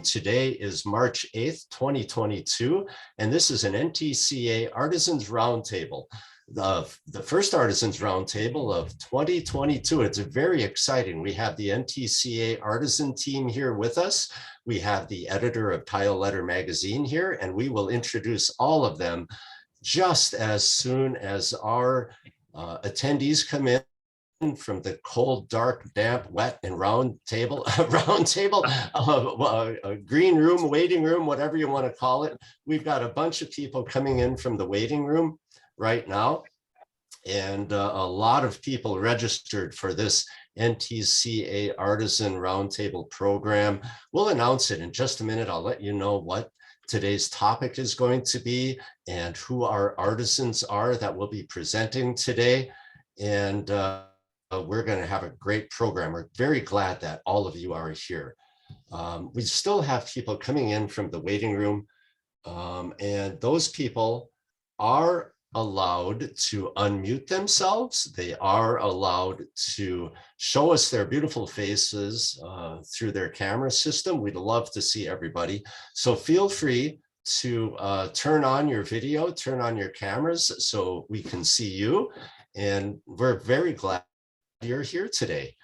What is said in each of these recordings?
Today is March 8th, 2022, and this is an NTCA Artisans Roundtable, the first Artisans Roundtable of 2022. It's very exciting. We have the NTCA Artisan team here with us. We have the editor of Tile Letter Magazine here, and we will introduce all of them just as soon as our attendees come in from the cold, dark, damp, wet, and round table, green room, waiting room, whatever you want to call it. We've got a bunch of people coming in from the waiting room right now, and a lot of people registered for this NTCA Artisan Roundtable program. We'll announce it in just a minute. I'll let you know what today's topic is going to be and who our artisans are that will be presenting today. And we're going to have a great program. We're very glad that all of you are here. We still have people coming in from the waiting room, and those people are allowed to unmute themselves. They are allowed to show us their beautiful faces through their camera system. We'd love to see everybody. So feel free to turn on your video, turn on your cameras so we can see you. And we're very glad you're here today.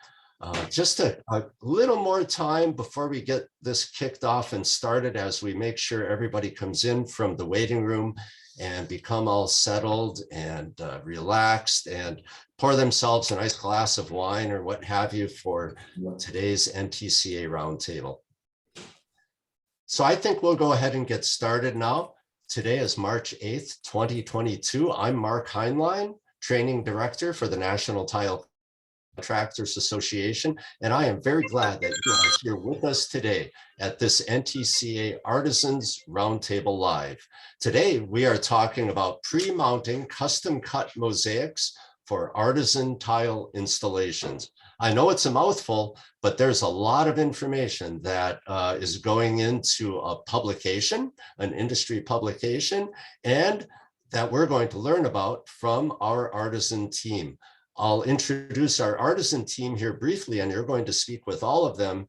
Just a little more time before we get this kicked off and started, as we make sure everybody comes in from the waiting room and become all settled and relaxed and pour themselves a nice glass of wine or what have you for today's NTCA Roundtable. So I think we'll go ahead and get started now. Today is March 8th, 2022. I'm Mark Heinlein, Training Director for the National Tile Contractors Association, and I am very glad that you are here with us today at this NTCA Artisans Roundtable Live. Today, we are talking about pre-mounting custom cut mosaics for artisan tile installations. I know it's a mouthful, but there's a lot of information that is going into a publication, an industry publication, and that we're going to learn about from our artisan team. I'll introduce our artisan team here briefly, and you're going to speak with all of them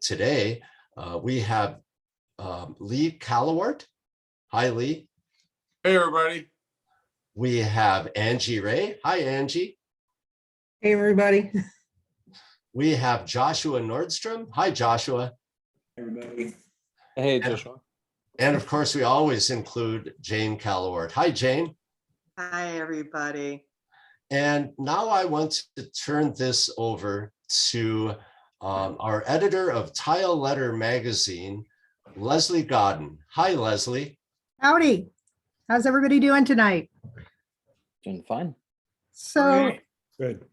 today. We have Lee Callawart. Hi, Lee. Hey, everybody. We have Angie Ray. Hi, Angie. Hey, everybody. We have Joshua Nordstrom. Hi, Joshua. Hey, everybody. Hey, Joshua. And of course, we always include Jane Callawart. Hi, Jane. Hi, everybody. And now I want to turn this over to our editor of Tile Letter Magazine, Leslie Godden. Hi, Leslie. Howdy. How's everybody doing tonight? Doing fine. So Good.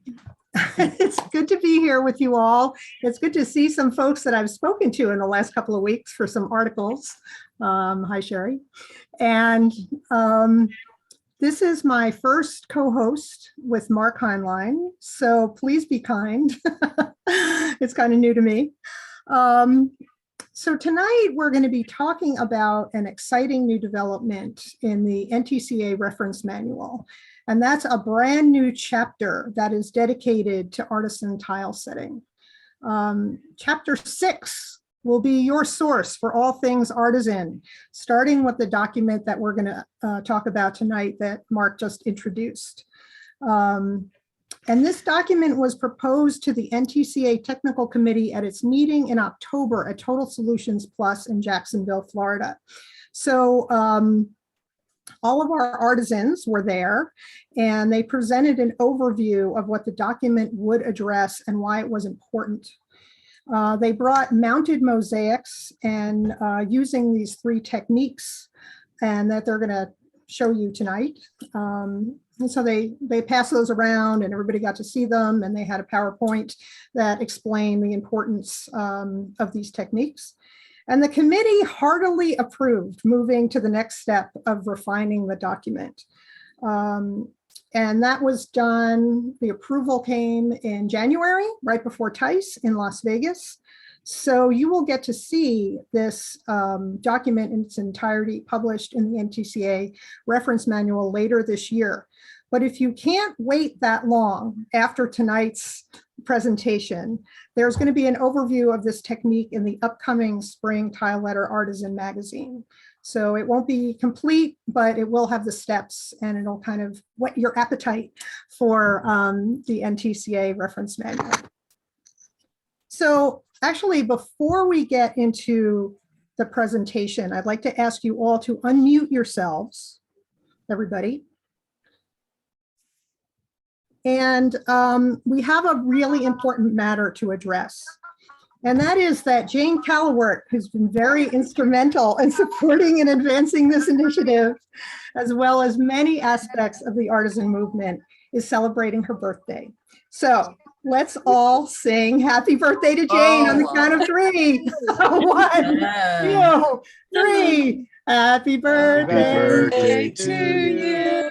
it's good to be here with you all. It's good to see some folks that I've spoken to in the last couple of weeks for some articles. Hi, Sherry. And this is my first co-host with Mark Heinlein, so please be kind. It's kind of new to me. So tonight we're going to be talking about an exciting new development in the NTCA reference manual, and that's a brand new chapter that is dedicated to artisan tile setting. Chapter 6 will be your source for all things artisan, starting with the document that we're going to talk about tonight that Mark just introduced. And this document was proposed to the NTCA Technical Committee at its meeting in October at Total Solutions Plus in Jacksonville, Florida. So all of our artisans were there, and they presented an overview of what the document would address and why it was important. They brought mounted mosaics and using these 3 techniques, and that they're going to show you tonight. And so they passed those around and everybody got to see them, and they had a PowerPoint that explained the importance of these techniques. And the committee heartily approved moving to the next step of refining the document. And that was done, the approval came in January, right before TICE in Las Vegas. So you will get to see this document in its entirety published in the NTCA reference manual later this year. But if you can't wait that long after tonight's presentation. There's going to be an overview of this technique in the upcoming spring tile letter Artisan Magazine. So it won't be complete, but it will have the steps and it'll kind of whet your appetite for the NTCA reference manual. So actually, before we get into the presentation, I'd like to ask you all to unmute yourselves, everybody. And we have a really important matter to address. And that is that Jane Callowert, who's been very instrumental in supporting and advancing this initiative, as well as many aspects of the artisan movement, is celebrating her birthday. So let's all sing happy birthday to Jane on the count of three. 1, 2, 3. Happy birthday to you.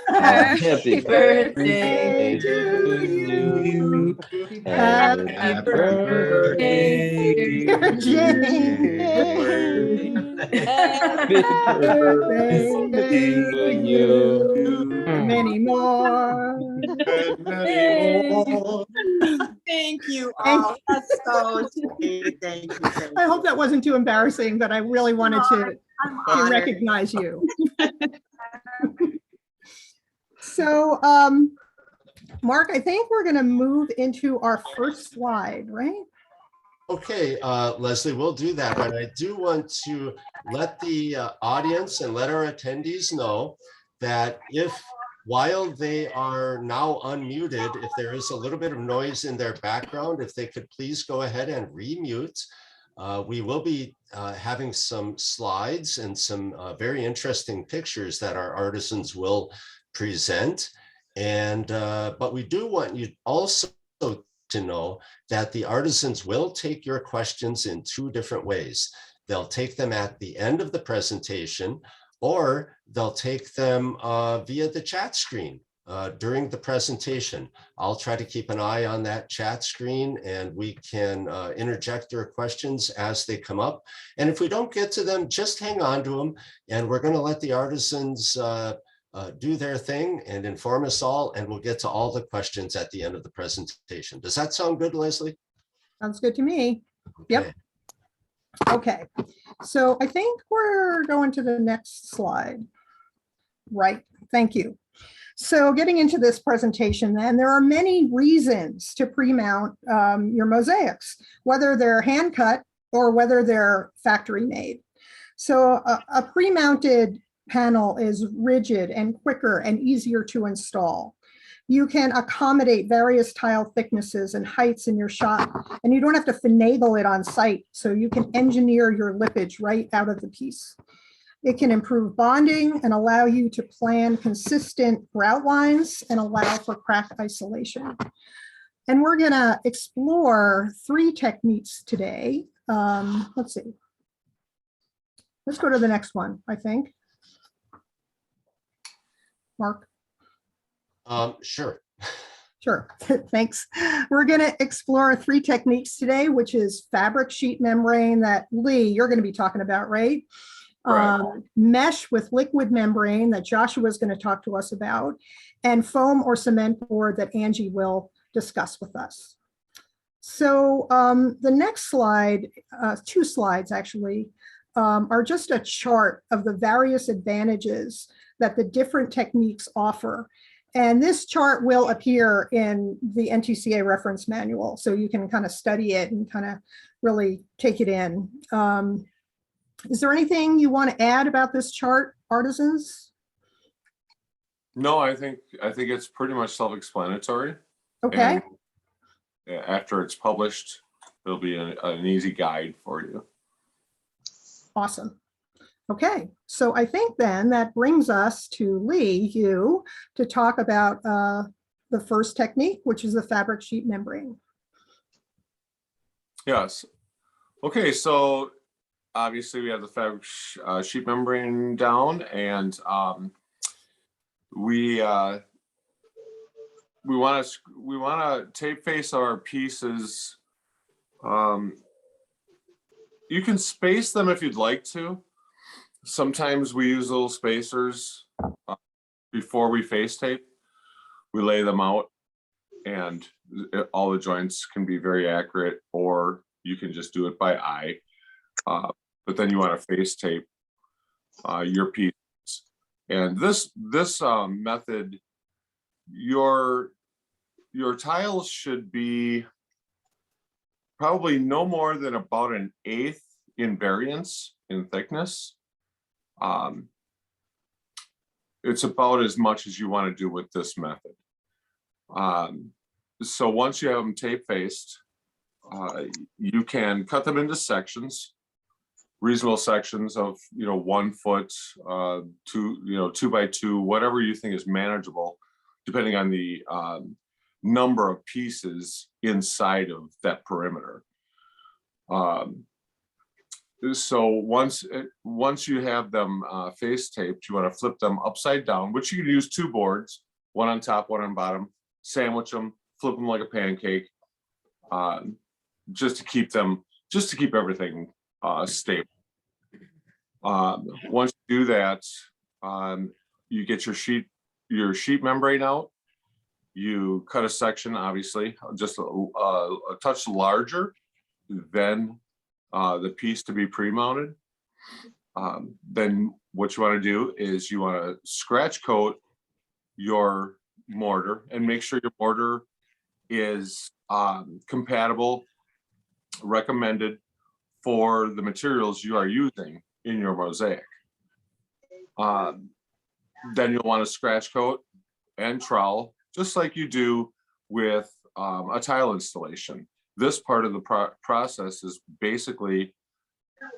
Happy birthday to you. Happy birthday, dear Jane. Happy birthday to you. Many more. Thank you all. That's so sweet. Thank you. Thank I you. hope that wasn't too embarrassing, but I really wanted to I'm honored. recognize you. So, Mark, I think we're going to move into our first slide, right? Okay, Leslie, we'll do that, but I do want to let the audience and let our attendees know that while they are now unmuted, if there is a little bit of noise in their background, if they could please go ahead and remute. We will be having some slides and some very interesting pictures that our artisans will present. And but we do want you also to know that the artisans will take your questions in 2 different ways. They'll take them at the end of the presentation, or they'll take them via the chat screen during the presentation. I'll try to keep an eye on that chat screen and we can interject your questions as they come up. And if we don't get to them, just hang on to them, and we're going to let the artisans do their thing and inform us all, and we'll get to all the questions at the end of the presentation. Does that sound good, Leslie? Sounds good to me. Yep. Okay. Okay, so I think we're going to the next slide. Right, thank you. So getting into this presentation, then, there are many reasons to pre-mount your mosaics, whether they're hand cut or whether they're factory made. So a pre-mounted panel is rigid and quicker and easier to install. You can accommodate various tile thicknesses and heights in your shop, and you don't have to finagle it on site, so you can engineer your lippage right out of the piece. It can improve bonding and allow you to plan consistent grout lines and allow for crack isolation. And we're going to explore 3 techniques today. Let's see. Let's go to the next one, I think. Mark? Sure. Sure, thanks. We're going to explore 3 techniques today, which is fabric sheet membrane that Lee, you're going to be talking about, right? Right. Mesh with liquid membrane that Joshua is going to talk to us about, and foam or cement board that Angie will discuss with us. So the next slide, 2 slides actually, are just a chart of the various advantages that the different techniques offer. And this chart will appear in the NTCA reference manual, so you can kind of study it and kind of really take it in. Is there anything you want to add about this chart, artisans? No, I think it's pretty much self-explanatory. Okay, And after it's published, it'll be an easy guide for you. awesome. Okay, so I think then that brings us to Lee, you, to talk about the first technique, which is the fabric sheet membrane. Yes. Okay, so obviously we have the fabric sheet membrane down, and we want to tape face our pieces. You can space them if you'd like to. Sometimes we use little spacers before we face tape. We lay them out, and all the joints can be very accurate, or you can just do it by eye. But then you want to face tape your piece. And this method, your tiles should be probably no more than about 1/8 in variance in thickness. It's about as much as you want to do with this method. So once you have them tape faced, you can cut them into sections, reasonable sections of 1 foot, 2 by 2, whatever you think is manageable, depending on the number of pieces inside of that perimeter. So once you have them face taped, you want to flip them upside down, which you can use 2 boards, one on top, one on bottom, sandwich them, flip them like a pancake, just to keep everything stable. Once you do that, you get your sheet membrane out. You cut a section, obviously, just a touch larger than the piece to be pre-mounted. Then what you want to do is you want to scratch coat your mortar and make sure your mortar is compatible, recommended for the materials you are using in your mosaic. Then you'll want to scratch coat and trowel, just like you do with a tile installation. This part of the process is basically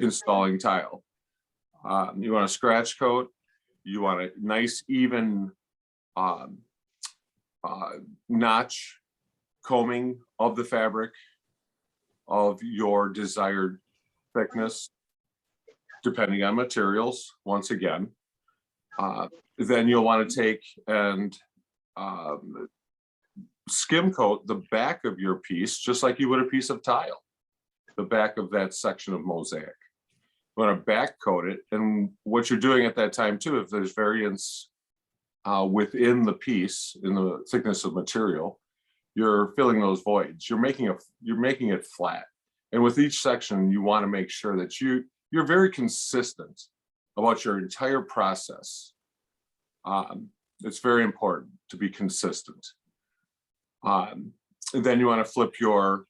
installing tile. You want to scratch coat, you want a nice even notch combing of the fabric of your desired thickness, depending on materials, once again. Then you'll want to take and skim coat the back of your piece, just like you would a piece of tile, the back of that section of mosaic. You want to back coat it, and what you're doing at that time too, if there's variance within the piece in the thickness of material, you're filling those voids. You're making it flat, and with each section, you want to make sure that you're very consistent about your entire process. It's very important to be consistent. And then you want to flip your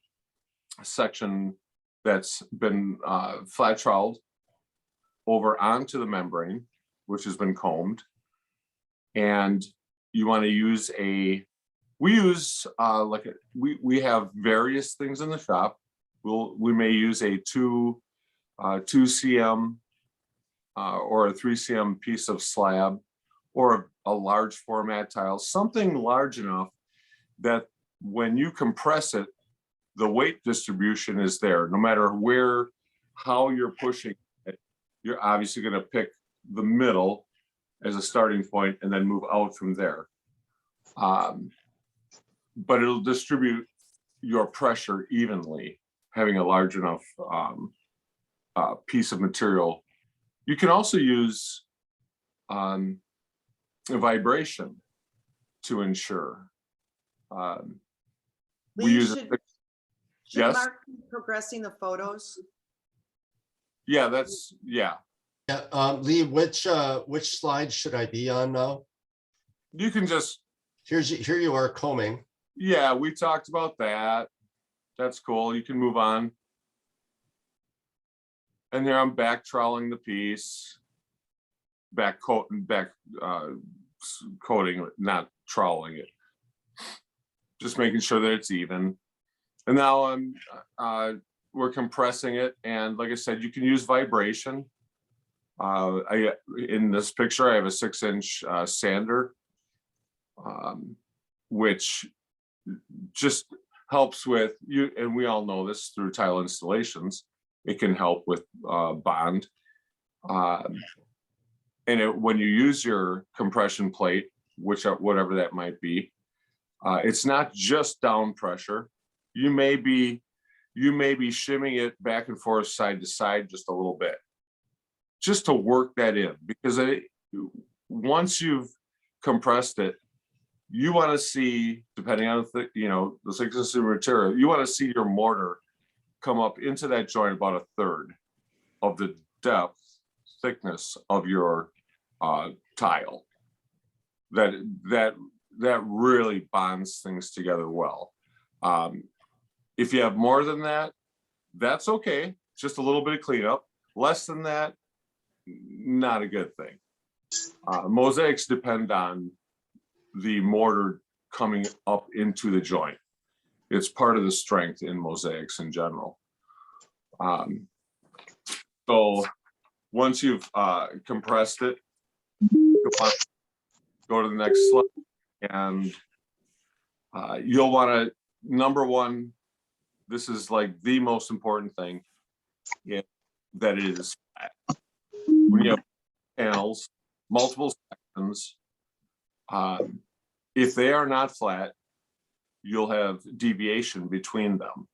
section that's been flat troweled over onto the membrane, which has been combed. And you want to use we have various things in the shop. We may use a 2 cm or a 3 cm piece of slab, or a large format tile, something large enough that when you compress it, the weight distribution is there. No matter how you're pushing it, you're obviously going to pick the middle as a starting point and then move out from there. But it'll distribute your pressure evenly, having a large enough piece of material. You can also use vibration to ensure. We use should yes. Mark be progressing the photos? Yeah, Yeah, Lee, which slide should I be on now? You can just. Here you are combing. Yeah, we talked about that. That's cool. You can move on. And there I'm back troweling the piece, back coating, not troweling it. Just making sure that it's even. And now we're compressing it. And like I said, you can use vibration. In this picture, I have a 6-inch sander, which just helps with you. And we all know this through tile installations. It can help with bond. And when you use your compression plate, whatever that might be, it's not just down pressure. You may be shimming it back and forth, side to side, just a little bit, just to work that in, because once you've compressed it, you want to see, depending on the thickness of the material, you want to see your mortar come up into that joint about a third of the depth thickness of your tile. That really bonds things together well. If you have more than that, that's okay. Just a little bit of cleanup. Less than that, not a good thing. Mosaics depend on the mortar coming up into the joint. It's part of the strength in mosaics in general. So once you've compressed it, go to the next slide, and you'll want to, number one, this is like the most important thing, that it is flat. When you have panels, multiple sections, if they are not flat, you'll have deviation between them.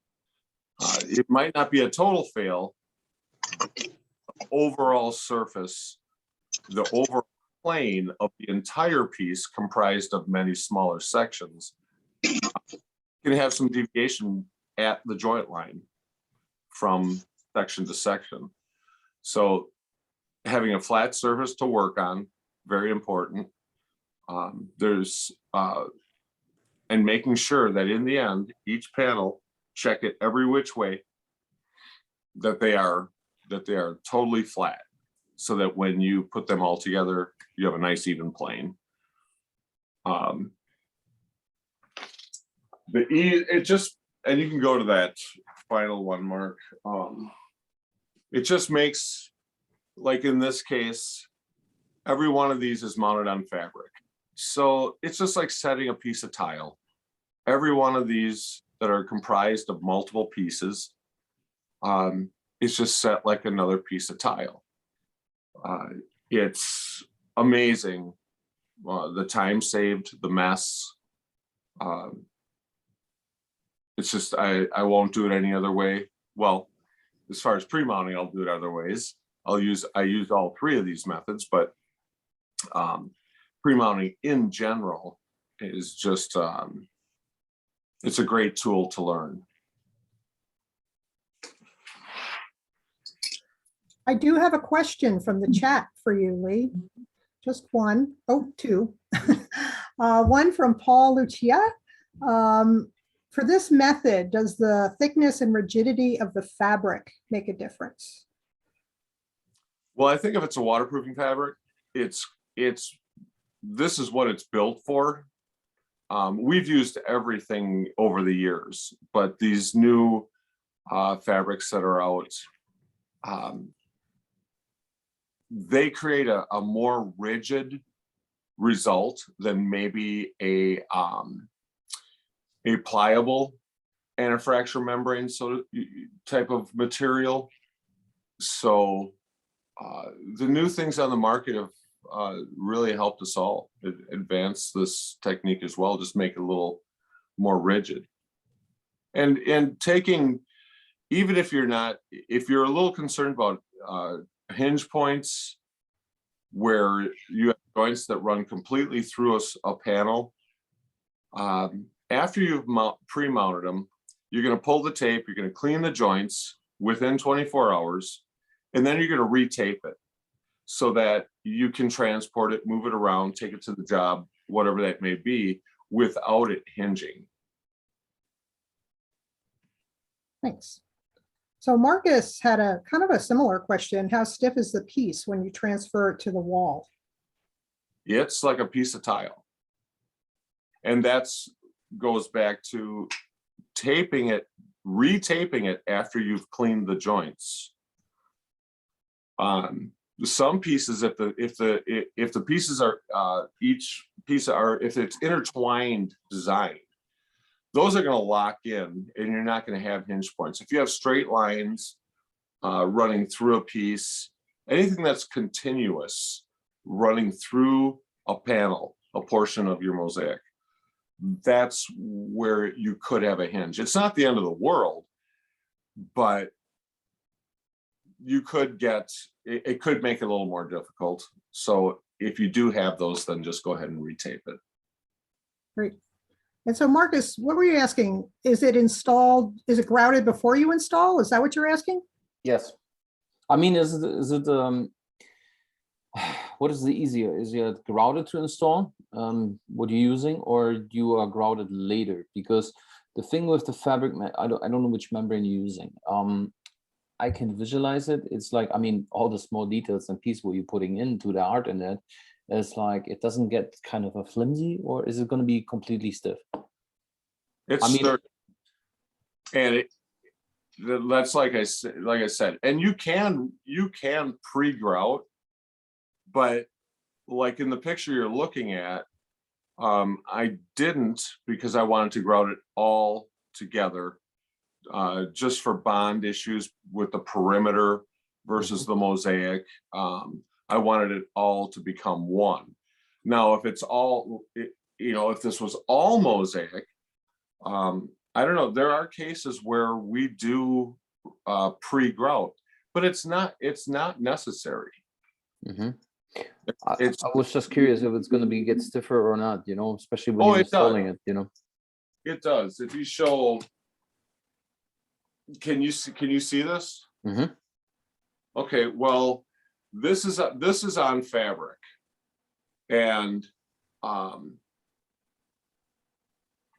It might not be a total fail. Overall surface, the overall plane of the entire piece, comprised of many smaller sections, can have some deviation at the joint line from section to section. So having a flat surface to work on, very important. And making sure that in the end, each panel, check it every which way, that they are totally flat, so that when you put them all together, you have a nice even plane. And you can go to that final one, Mark. It just makes, like in this case, every one of these is mounted on fabric. So it's just like setting a piece of tile. Every one of these that are comprised of multiple pieces, it's just set like another piece of tile. It's amazing, the time saved, the mess. It's just, I won't do it any other way. Well, as far as pre-mounting, I'll do it other ways. I use all three of these methods, but pre-mounting in general is just, it's a great tool to learn. I do have a question from the chat for you, Lee. Just one. Oh, two. One from Paul Lucia. For this method, does the thickness and rigidity of the fabric make a difference? Well, I think if it's a waterproofing fabric, this is what it's built for. We've used everything over the years, but these new fabrics that are out, they create a more rigid result than maybe a pliable antifracture membrane type of material. So the new things on the market have really helped us all advance this technique as well, just make it a little more rigid. And taking, even if you're a little concerned about hinge points where you have joints that run completely through a panel, after you've pre-mounted them, you're going to pull the tape, you're going to clean the joints within 24 hours, and then you're going to retape it so that you can transport it, move it around, take it to the job, whatever that may be, without it hinging. Thanks. So Marcus had a kind of a similar question. How stiff is the piece when you transfer it to the wall? It's like a piece of tile. And that's goes back to taping it, retaping it after you've cleaned the joints. Some pieces, if the pieces are each piece if it's intertwined design, those are going to lock in and you're not going to have hinge points. If you have straight lines running through a piece, anything that's continuous running through a panel, a portion of your mosaic, that's where you could have a hinge. It's not the end of the world, but you could it could make it a little more difficult. So if you do have those, then just go ahead and retape it. Great. And so Marcus, what were you asking? Is it installed, is it grouted before you install? Is that what you're asking? Yes. I mean, is it what is the easier? Is it grouted to install, what you're using, or you are grouted later? Because the thing with the fabric, I don't know which membrane you're using. I can visualize it. It's like, I mean, all the small details and pieces what you're putting into the art in it, it's like, it doesn't get kind of a flimsy, or is it going to be completely stiff? It's, I mean, and that's like I said, and you can pre-grout, but like in the picture you're looking at, I didn't, because I wanted to grout it all together, just for bond issues with the perimeter versus the mosaic. I wanted it all to become one. Now, if it's all, if this was all mosaic, I don't know. There are cases where we do pre-grout, but it's not necessary. Mm-hmm. I was just curious if it's going to get stiffer or not, especially when you're installing it, It does. If you show, can you see this? Mm-hmm. Okay, well, this is on fabric, and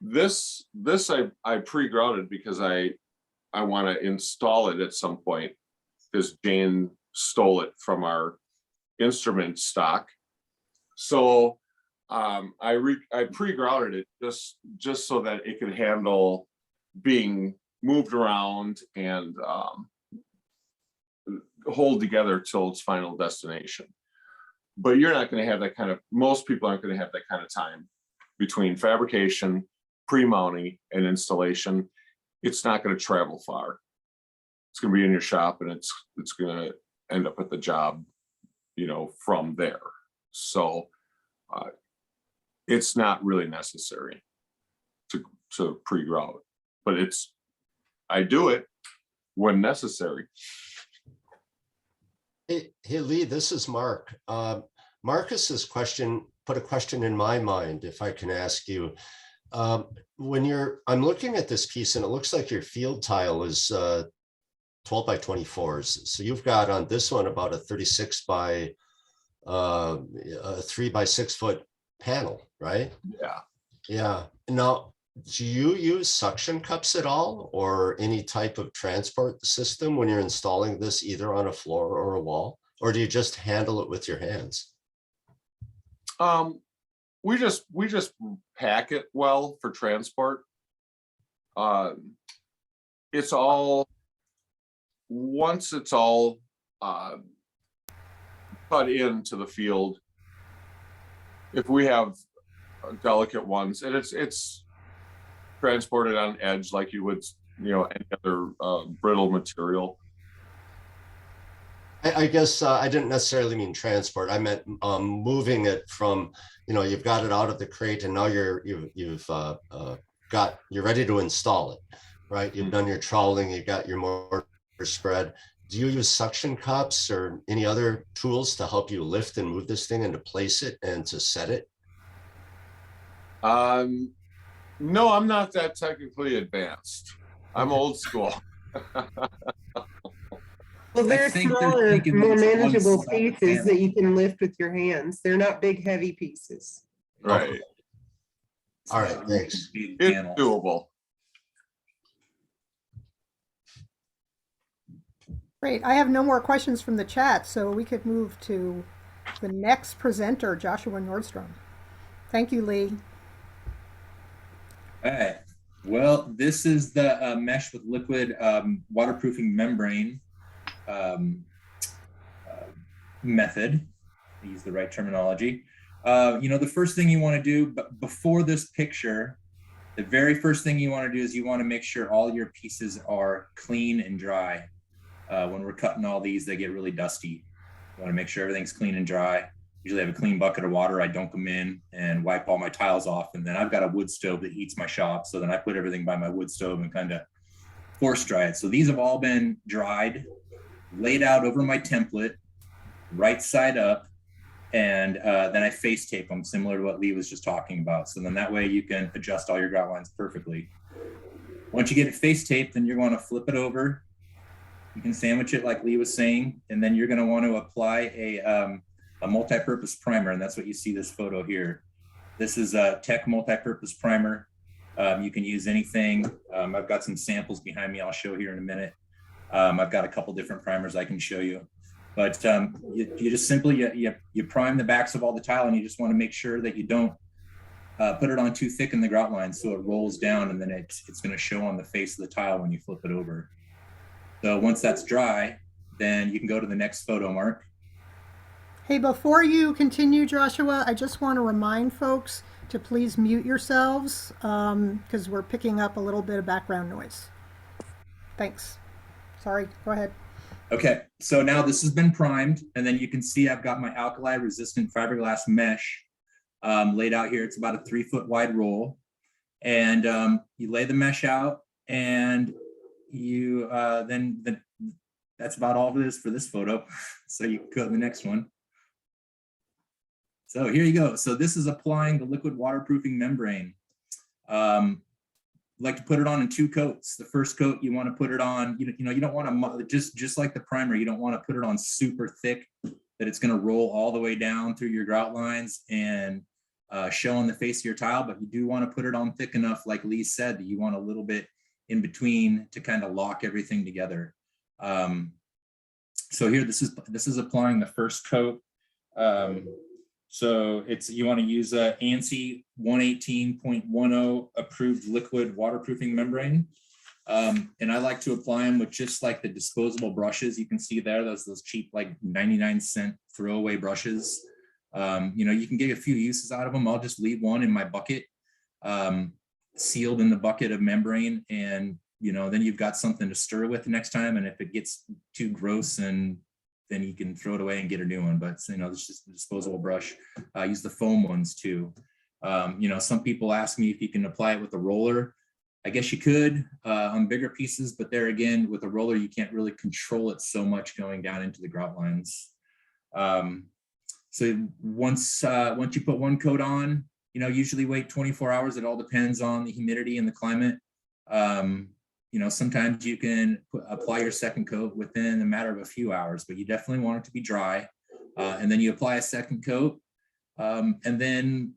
this I pre-grouted because I want to install it at some point, because Jane stole it from our instrument stock. So I pre-grouted it just so that it could handle being moved around and hold together till its final destination. But you're not going to have that kind of, most people aren't going to have that kind of time between fabrication, pre-mounting, and installation. It's not going to travel far. It's going to be in your shop, and it's going to end up at the job, from there. So it's not really necessary to pre-grout, but I do it when necessary. Hey Lee, this is Mark. Marcus's question put a question in my mind, if I can ask you. I'm looking at this piece, and it looks like your field tile is 12 by 24s. So you've got on this one about a 36 by a 3 by 6 foot panel, right? Yeah. Yeah. Now, do you use suction cups at all, or any type of transport system when you're installing this, either on a floor or a wall, or do you just handle it with your hands? We just pack it well for transport. It's all, once it's all cut into the field, if we have delicate ones, and it's transported on edge like you would, any other brittle material. I guess I didn't necessarily mean transport. I meant moving it from, you've got it out of the crate, and now you're ready to install it, right? You've done your troweling, you've got your mortar spread. Do you use suction cups or any other tools to help you lift and move this thing and to place it and to set it? No, I'm not that technically advanced. I'm old school. Well, they're smaller, more manageable pieces that you can lift with your hands. They're not big, heavy pieces. Right. All right, thanks. It's doable. Great. I have no more questions from the chat, so we could move to the next presenter, Joshua Nordstrom. Thank you, Lee. All right. Well, this is the mesh with liquid waterproofing membrane method. I use the right terminology. The first thing you want to do, but before this picture, the very first thing you want to do is you want to make sure all your pieces are clean and dry. When we're cutting all these, they get really dusty. You want to make sure everything's clean and dry. Usually I have a clean bucket of water. I dunk them in and wipe all my tiles off. And then I've got a wood stove that heats my shop. So then I put everything by my wood stove and kind of force dry it. So these have all been dried, laid out over my template, right side up. And then I face tape them, similar to what Lee was just talking about. So then that way you can adjust all your grout lines perfectly. Once you get it face taped, then you're going to flip it over. You can sandwich it like Lee was saying, and then you're going to want to apply a multi-purpose primer, and that's what you see this photo here. This is a Tech multi-purpose primer. You can use anything. I've got some samples behind me I'll show here in a minute. I've got a couple different primers I can show you. But you just simply, you prime the backs of all the tile, and you just want to make sure that you don't put it on too thick in the grout line so it rolls down, and then it's going to show on the face of the tile when you flip it over. So once that's dry, then you can go to the next photo, Mark. Hey, before you continue, Joshua, I just want to remind folks to please mute yourselves because we're picking up a little bit of background noise. Thanks. Sorry, go ahead. Okay, so now this has been primed, and then you can see I've got my alkali resistant fiberglass mesh laid out here. It's about a 3-foot wide roll, and you lay the mesh out, and you then that's about all it is for this photo. So you can go to the next one. So here you go. So this is applying the liquid waterproofing membrane. Like to put it on in 2 coats. The first coat you want to put it on, you don't want to, just like the primer, you don't want to put it on super thick that it's going to roll all the way down through your grout lines and show on the face of your tile, but you do want to put it on thick enough, like Lee said, that you want a little bit in between to kind of lock everything together. So here, this is applying the first coat. So you want to use a ANSI 118.10 approved liquid waterproofing membrane. And I like to apply them with just like the disposable brushes. You can see there, those cheap, like 99-cent throwaway brushes. You can get a few uses out of them. I'll just leave one in my bucket, sealed in the bucket of membrane. And, then you've got something to stir with the next time. And if it gets too gross, and then you can throw it away and get a new one. But it's just a disposable brush. Use the foam ones too. Some people ask me if you can apply it with a roller. I guess you could on bigger pieces, but there again, with a roller, you can't really control it so much going down into the grout lines. So once you put one coat on, usually wait 24 hours. It all depends on the humidity and the climate. Sometimes you can apply your second coat within a matter of a few hours, but you definitely want it to be dry. And then you apply a second coat and then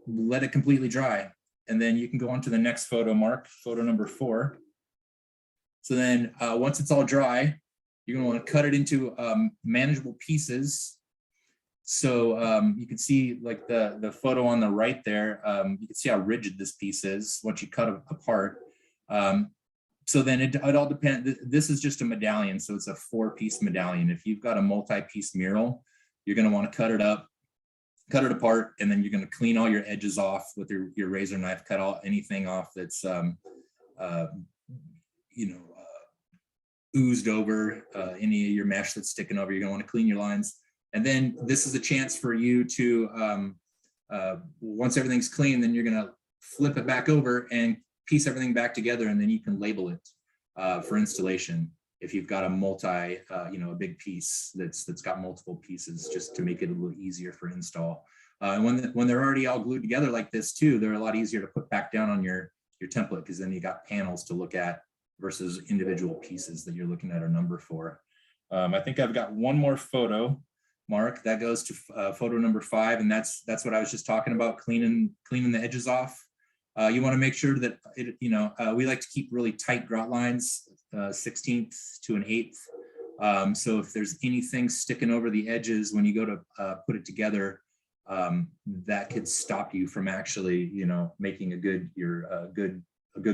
let it completely dry. And then you can go on to the next photo, Mark, photo number 4. So then once it's all dry, you're going to want to cut it into manageable pieces. So you can see like the photo on the right there, you can see how rigid this piece is once you cut it apart. So then it all depends. This is just a medallion. So it's a 4-piece medallion. If you've got a multi-piece mural, you're going to want to cut it up, cut it apart, and then you're going to clean all your edges off with your razor knife, cut anything off that's, oozed over, any of your mesh that's sticking over. You're going to want to clean your lines. And then this is a chance for you to, once everything's clean, then you're going to flip it back over and piece everything back together, and then you can label it for installation if you've got a a big piece that's got multiple pieces, just to make it a little easier for install. And when they're already all glued together like this too, they're a lot easier to put back down on your template, because then you got panels to look at versus individual pieces that you're looking at a number for. I think I've got one more photo, Mark, that goes to photo number 5, and that's what I was just talking about, cleaning the edges off. You want to make sure that we like to keep really tight grout lines, 1/16 to 1/8. So if there's anything sticking over the edges when you go to put it together, that could stop you from actually, making a good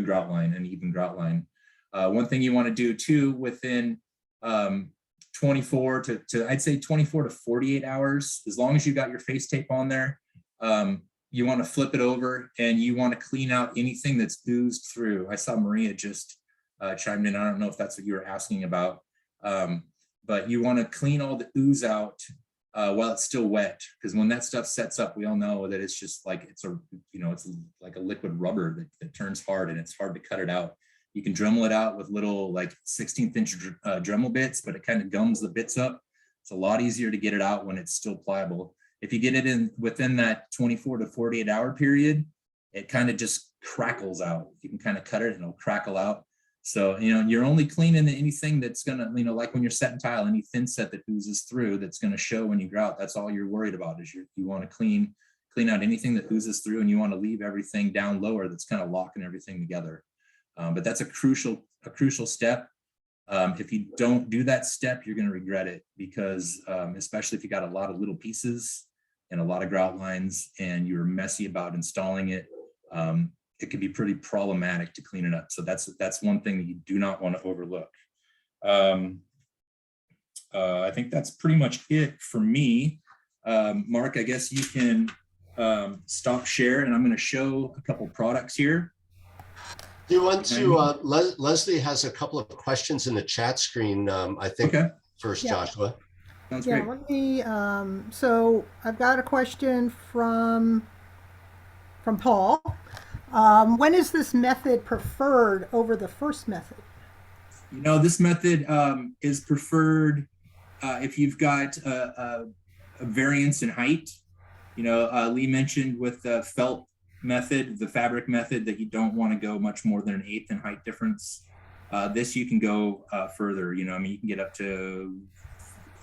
grout line, an even grout line. One thing you want to do too, within 24 to I'd say 24 to 48 hours, as long as you got your face tape on there, you want to flip it over and you want to clean out anything that's oozed through. I saw Maria just chimed in. I don't know if that's what you were asking about, but you want to clean all the ooze out while it's still wet, because when that stuff sets up, we all know that it's just like it's like a liquid rubber that turns hard, and it's hard to cut it out. You can Dremel it out with little like 16th-inch Dremel bits, but it kind of gums the bits up. It's a lot easier to get it out when it's still pliable. If you get it in within that 24 to 48 hour period, it kind of just crackles out. You can kind of cut it and it'll crackle out. So, you're only cleaning anything that's gonna, like when you're setting tile, any thin set that oozes through, that's gonna show when you grout. That's all you're worried about, is you want to clean out anything that oozes through, and you want to leave everything down lower that's kind of locking everything together. But that's a crucial step. If you don't do that step, you're going to regret it, because especially if you got a lot of little pieces and a lot of grout lines and you're messy about installing it, it can be pretty problematic to clean it up. So that's one thing that you do not want to overlook. I think that's pretty much it for me. Mark, I guess you can stop share, and I'm going to show a couple products here. Do you want to, Leslie has a couple of questions in the chat screen, I think, first, Yeah. Joshua. Sounds Yeah, great. let me, so I've got a question from Paul. When is this method preferred over the first method? This method is preferred if you've got a variance in height. Lee mentioned with the felt method, the fabric method, that you don't want to go much more than an 1/8 in height difference. This you can go further. You can get up to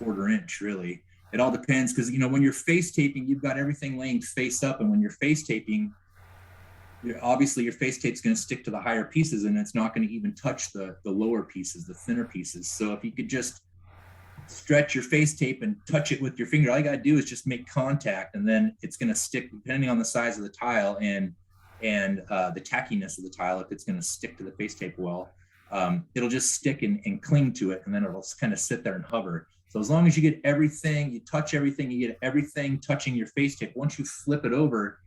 1/4 inch, really. It all depends, because when you're face taping, you've got everything laying face up, and when you're face taping, obviously your face tape's going to stick to the higher pieces, and it's not going to even touch the lower pieces, the thinner pieces. So if you could just stretch your face tape and touch it with your finger, all you got to do is just make contact, and then it's going to stick, depending on the size of the tile and the tackiness of the tile. If it's going to stick to the face tape well, it'll just stick and cling to it, and then it'll kind of sit there and hover. So as long as you get everything, you touch everything, you get everything touching your face tape. Once you flip it over,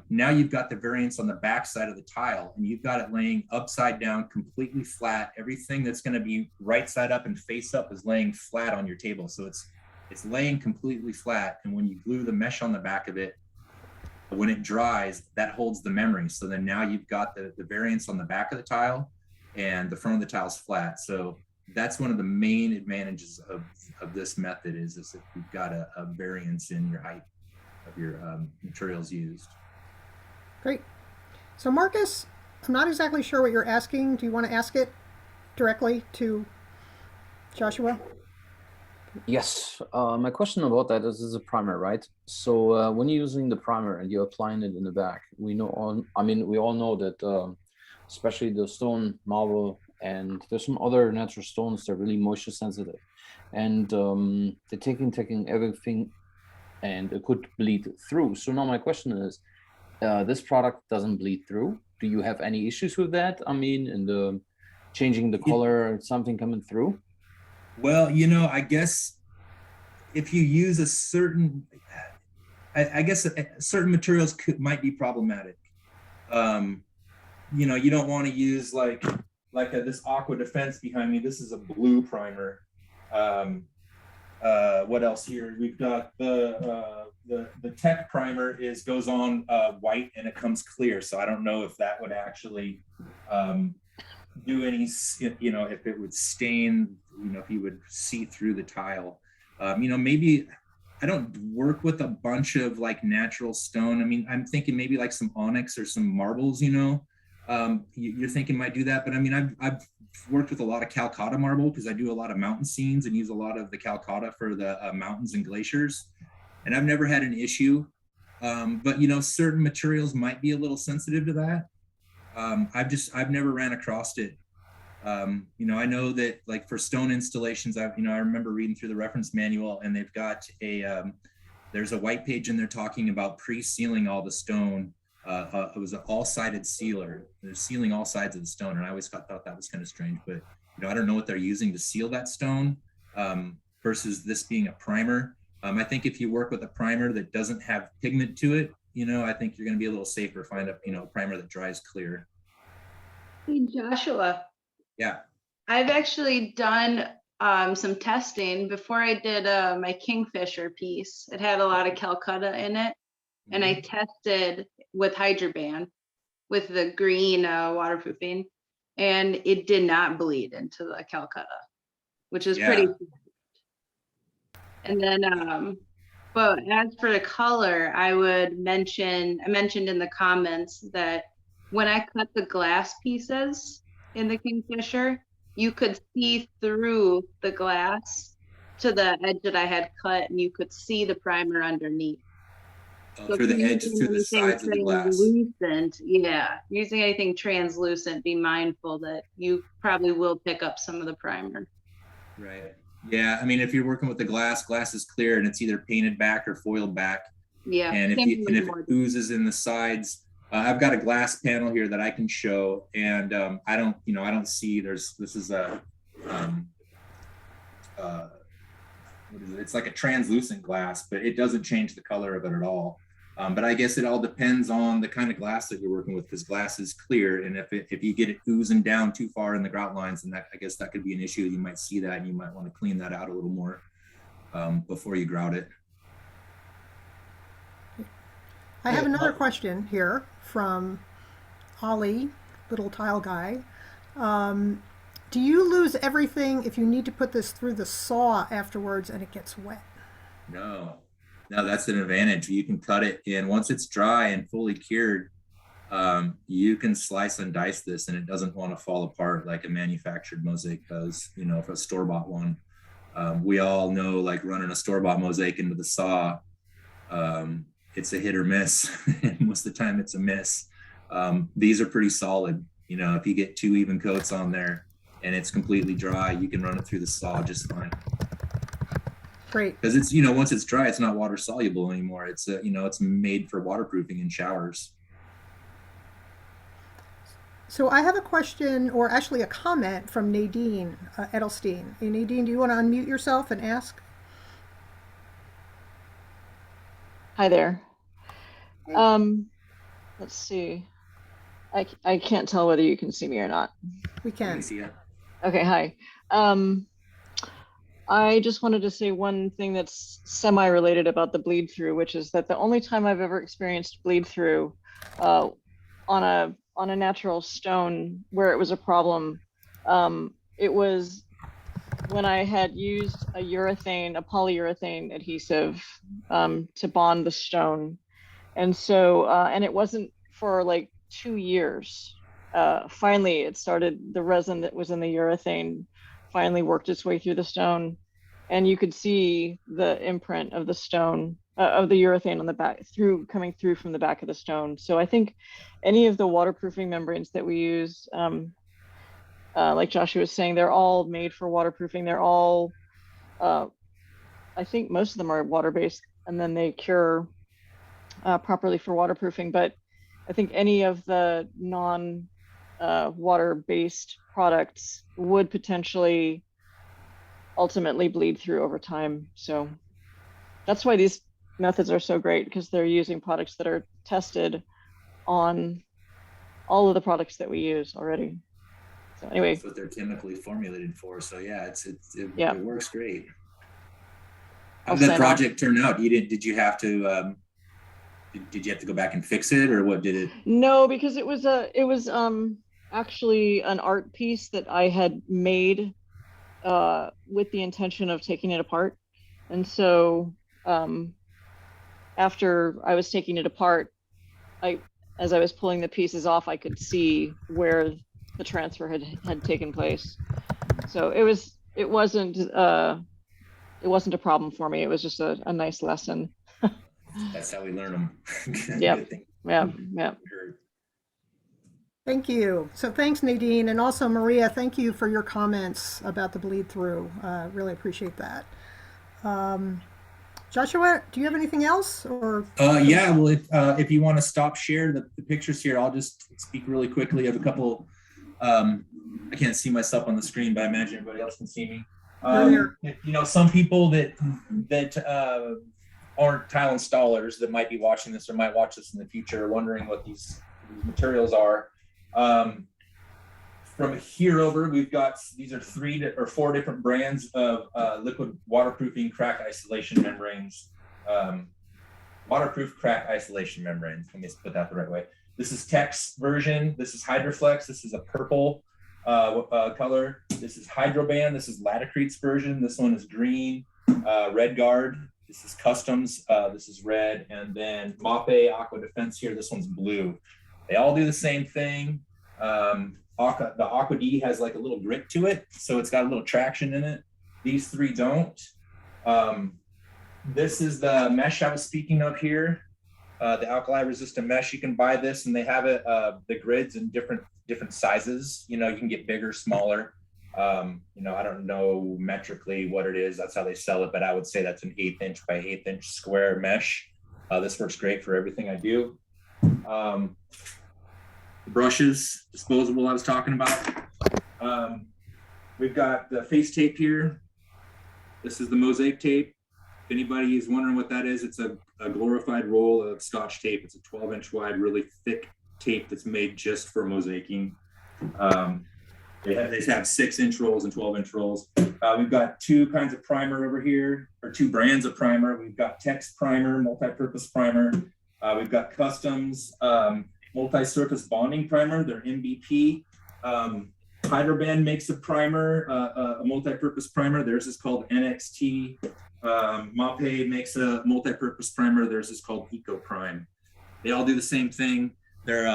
now you've got the variance on the back side of the tile, and you've got it laying upside down, completely flat. Everything that's going to be right side up and face up is laying flat on your table. So it's laying completely flat. And when you glue the mesh on the back of it, when it dries, that holds the memory. So then now you've got the variance on the back of the tile, and the front of the tile's flat. So that's one of the main advantages of this method, is if you've got a variance in your height of your materials used. Great. So Marcus, I'm not exactly sure what you're asking. Do you want to ask it directly to Joshua? Yes, my question about that is a primer, right? So when you're using the primer and you're applying it in the back, we all know that especially the stone, marble, and there's some other natural stones that are really moisture sensitive, and they're taking everything, and it could bleed through. So now my question is, this product doesn't bleed through. Do you have any issues with that? in the changing the color, something coming through? Well, I guess if you use a certain, I guess certain materials might be problematic. You don't want to use like this aqua defense behind me. This is a blue primer. What else here? We've got the tech primer goes on white, and it comes clear. So I don't know if that would actually do any, if it would stain, if you would see through the tile. Maybe I don't work with a bunch of like natural stone. I'm thinking maybe like some onyx or some marbles, you're thinking might do that. But I've worked with a lot of Calcutta marble, because I do a lot of mountain scenes and use a lot of the Calcutta for the mountains and glaciers. And I've never had an issue. But certain materials might be a little sensitive to that. I've never ran across it. I know that like for stone installations, I remember reading through the reference manual, and they've got there's a white page in there talking about pre-sealing all the stone. It was an all-sided sealer. They're sealing all sides of the stone, and I always thought that was kind of strange. But I don't know what they're using to seal that stone versus this being a primer. I think if you work with a primer that doesn't have pigment to it, I think you're going to be a little safer. Find a primer that dries clear. Hey, Joshua. Yeah. I've actually done some testing before I did my Kingfisher piece. It had a lot of Calcutta in it, and I tested with Hydroban with the green waterproofing, and it did not bleed into the Calcutta, which is pretty. And then, But as for the color, I mentioned in the comments that when I cut the glass pieces in the Kingfisher, you could see through the glass to the edge that I had cut, and you could see the primer underneath. So Through the edge, through the sides of the glass. Yeah, using anything translucent, be mindful that you probably will pick up some of the primer. Right. Yeah. I mean, if you're working with the glass is clear and it's either painted back or foiled back. Yeah. And if it oozes in the sides, I've got a glass panel here that I can show, and I don't see. This is a what is it? It's like a translucent glass, but it doesn't change the color of it at all. But I guess it all depends on the kind of glass that you're working with, because glass is clear, and if you get it oozing down too far in the grout lines, then I guess that could be an issue. You might see that, and you might want to clean that out a little more before you grout it. I have another question here from Ollie, little tile guy. Do you lose everything if you need to put this through the saw afterwards and it gets wet? No, that's an advantage. You can cut it in once it's dry and fully cured. You can slice and dice this, and it doesn't want to fall apart like a manufactured mosaic does, for a store-bought one. We all know, like, running a store-bought mosaic into the saw, it's a hit or miss. And most of the time it's a miss. These are pretty solid. If you get 2 even coats on there and it's completely dry, you can run it through the saw just fine. Great. Because it's, once it's dry, it's not water soluble anymore. It's, it's made for waterproofing in showers. So I have a question, or actually a comment from Nadine Edelstein. Hey, Nadine, do you want to unmute yourself and ask? Hi there. Let's see. I can't tell whether you can see me or not. We can. See ya. Okay, hi. I just wanted to say one thing that's semi-related about the bleed through, which is that the only time I've ever experienced bleed through on a natural stone where it was a problem, it was when I had used a polyurethane adhesive to bond the stone. And so, and it wasn't for like 2 years. Finally, the resin that was in the urethane finally worked its way through the stone, and you could see the imprint of the stone, of the urethane on the back, coming through from the back of the stone. So I think any of the waterproofing membranes that we use, like Joshua was saying, they're all made for waterproofing. They're all, I think most of them are water-based, and then they cure properly for waterproofing. But I think any of the non-water-based products would potentially ultimately bleed through over time. So that's why these methods are so great, because they're using products that are tested on all of the products that we use already. So anyway, that's what they're chemically formulated for. So yeah, it works great. How I'll did that sign off. project turn out? Did you have to did you have to go back and fix it, or what did it? No, because it was actually an art piece that I had made with the intention of taking it apart. And so after I was taking it apart, as I was pulling the pieces off, I could see where the transfer had taken place. So it wasn't a problem for me. It was just a nice lesson. That's how we learn them. Yep. Yeah. Thank you. So thanks, Nadine. And also, Maria, thank you for your comments about the bleed through. Really appreciate that. Joshua, do you have anything else? Or yeah, well, if you want to stop share the pictures here, I'll just speak really quickly of a couple. I can't see myself on the screen, but I imagine everybody else can see me. Some people that aren't tile installers that might be watching this or might watch this in the future are wondering what these materials are. From here over, we've got, these are 3 or 4 different brands of liquid waterproofing crack isolation membranes. Waterproof crack isolation membranes. Let me put that the right way. This is Tech's version. This is Hydroflex. This is a purple color. This is Hydroban. This is Laticrete's version. This one is green. Red Guard. This is Customs, this is red, and then Mape Aqua Defense here, this one's blue. They all do the same thing. The Aqua D has like a little grit to it, so it's got a little traction in it. These three don't. This is the mesh I was speaking of here, the alkali resistant mesh. You can buy this, and they have it, the grids in different sizes. You know, you can get bigger, smaller. You know, I don't know metrically what it is. That's how they sell it, but I would say that's an 1/8 inch by 1/8 inch square mesh. This works great for everything I do. The brushes, disposable, I was talking about. We've got the face tape here. This is the Mosaic Tape. If anybody is wondering what that is, it's a glorified roll of Scotch tape. It's a 12-inch wide, really thick tape that's made just for mosaicing. They have 6-inch rolls and 12-inch rolls. We've got two kinds of primer over here, or two brands of primer. We've got text primer, multi-purpose primer. We've got Customs multi-surface bonding primer. They're MVP. Hydraband makes a primer, a multi-purpose primer. Theirs is called NXT. Mape makes a multi-purpose primer. Theirs is called Eco Prime. They all do the same thing. They're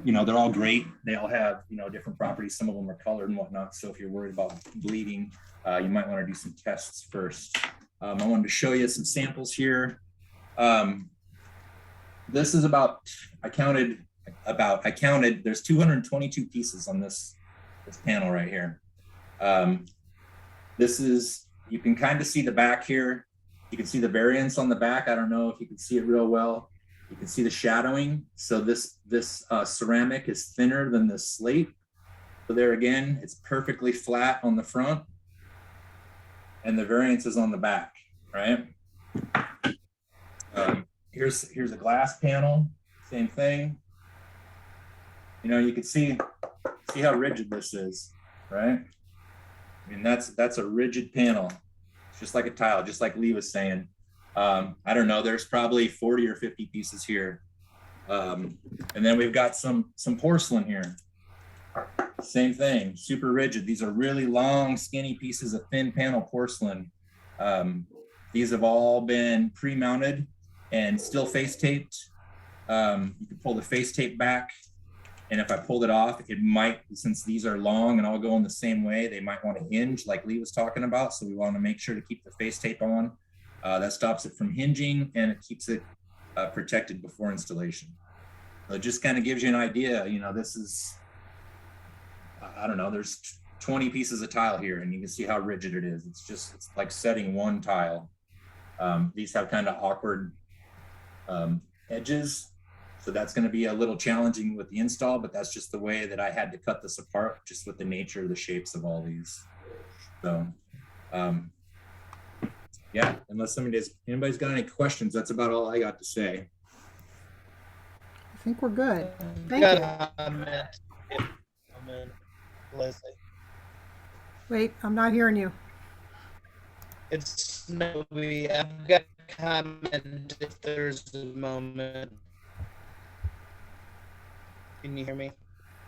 you know, they're all great. They all have, you know, different properties. Some of them are colored and whatnot. So if you're worried about bleeding, you might want to do some tests first. I wanted to show you some samples here. This is about, I counted, there's 222 pieces on this panel right here. This is, you can kind of see the back here. You can see the variance on the back. I don't know if you can see it real well. You can see the shadowing. So this ceramic is thinner than the slate. So there again, it's perfectly flat on the front, and the variance is on the back, right? Here's a glass panel, same thing. You know, you can see how rigid this is, right? I mean, that's a rigid panel. It's just like a tile, just like Lee was saying. I don't know, there's probably 40 or 50 pieces here. And then we've got some porcelain here. Same thing, super rigid. These are really long, skinny pieces of thin panel porcelain. These have all been pre-mounted and still face taped. You can pull the face tape back, and if I pulled it off, it might, since these are long and all go in the same way, they might want to hinge like Lee was talking about. So we want to make sure to keep the face tape on. That stops it from hinging, and it keeps it protected before installation. So it just kind of gives you an idea, you know, this is, I don't know, there's 20 pieces of tile here, and you can see how rigid it is. It's like setting one tile. These have kind of awkward edges. So that's going to be a little challenging with the install, but that's just the way that I had to cut this apart, just with the nature of the shapes of all these. So, yeah, unless anybody's got any questions, that's about all I got to say. I think we're good. Thank you. Leslie. Wait, I'm not hearing you. It's Snowy. I've got a comment if there's a moment. Can you hear me?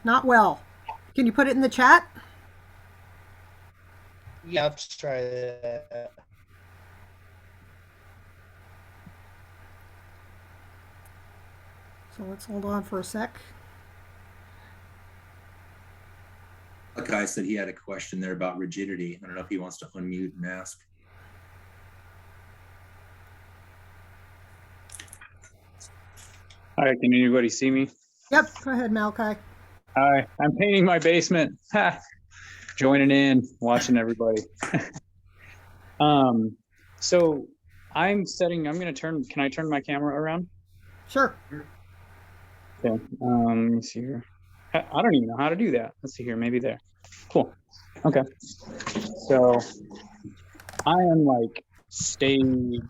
Not well. Can you put it in the chat? Yeah, I'll try that. So let's hold on for a sec. A guy said he had a question there about rigidity. I don't know if he wants to unmute and ask. Hi, can anybody see me? Yep, go ahead, Malachi. Hi, I'm painting my basement. Joining in, watching everybody. So I'm gonna turn, can I turn my camera around? Sure. Okay, let me see here. I don't even know how to do that. Let's see here, maybe there. Cool, okay. So I am like stage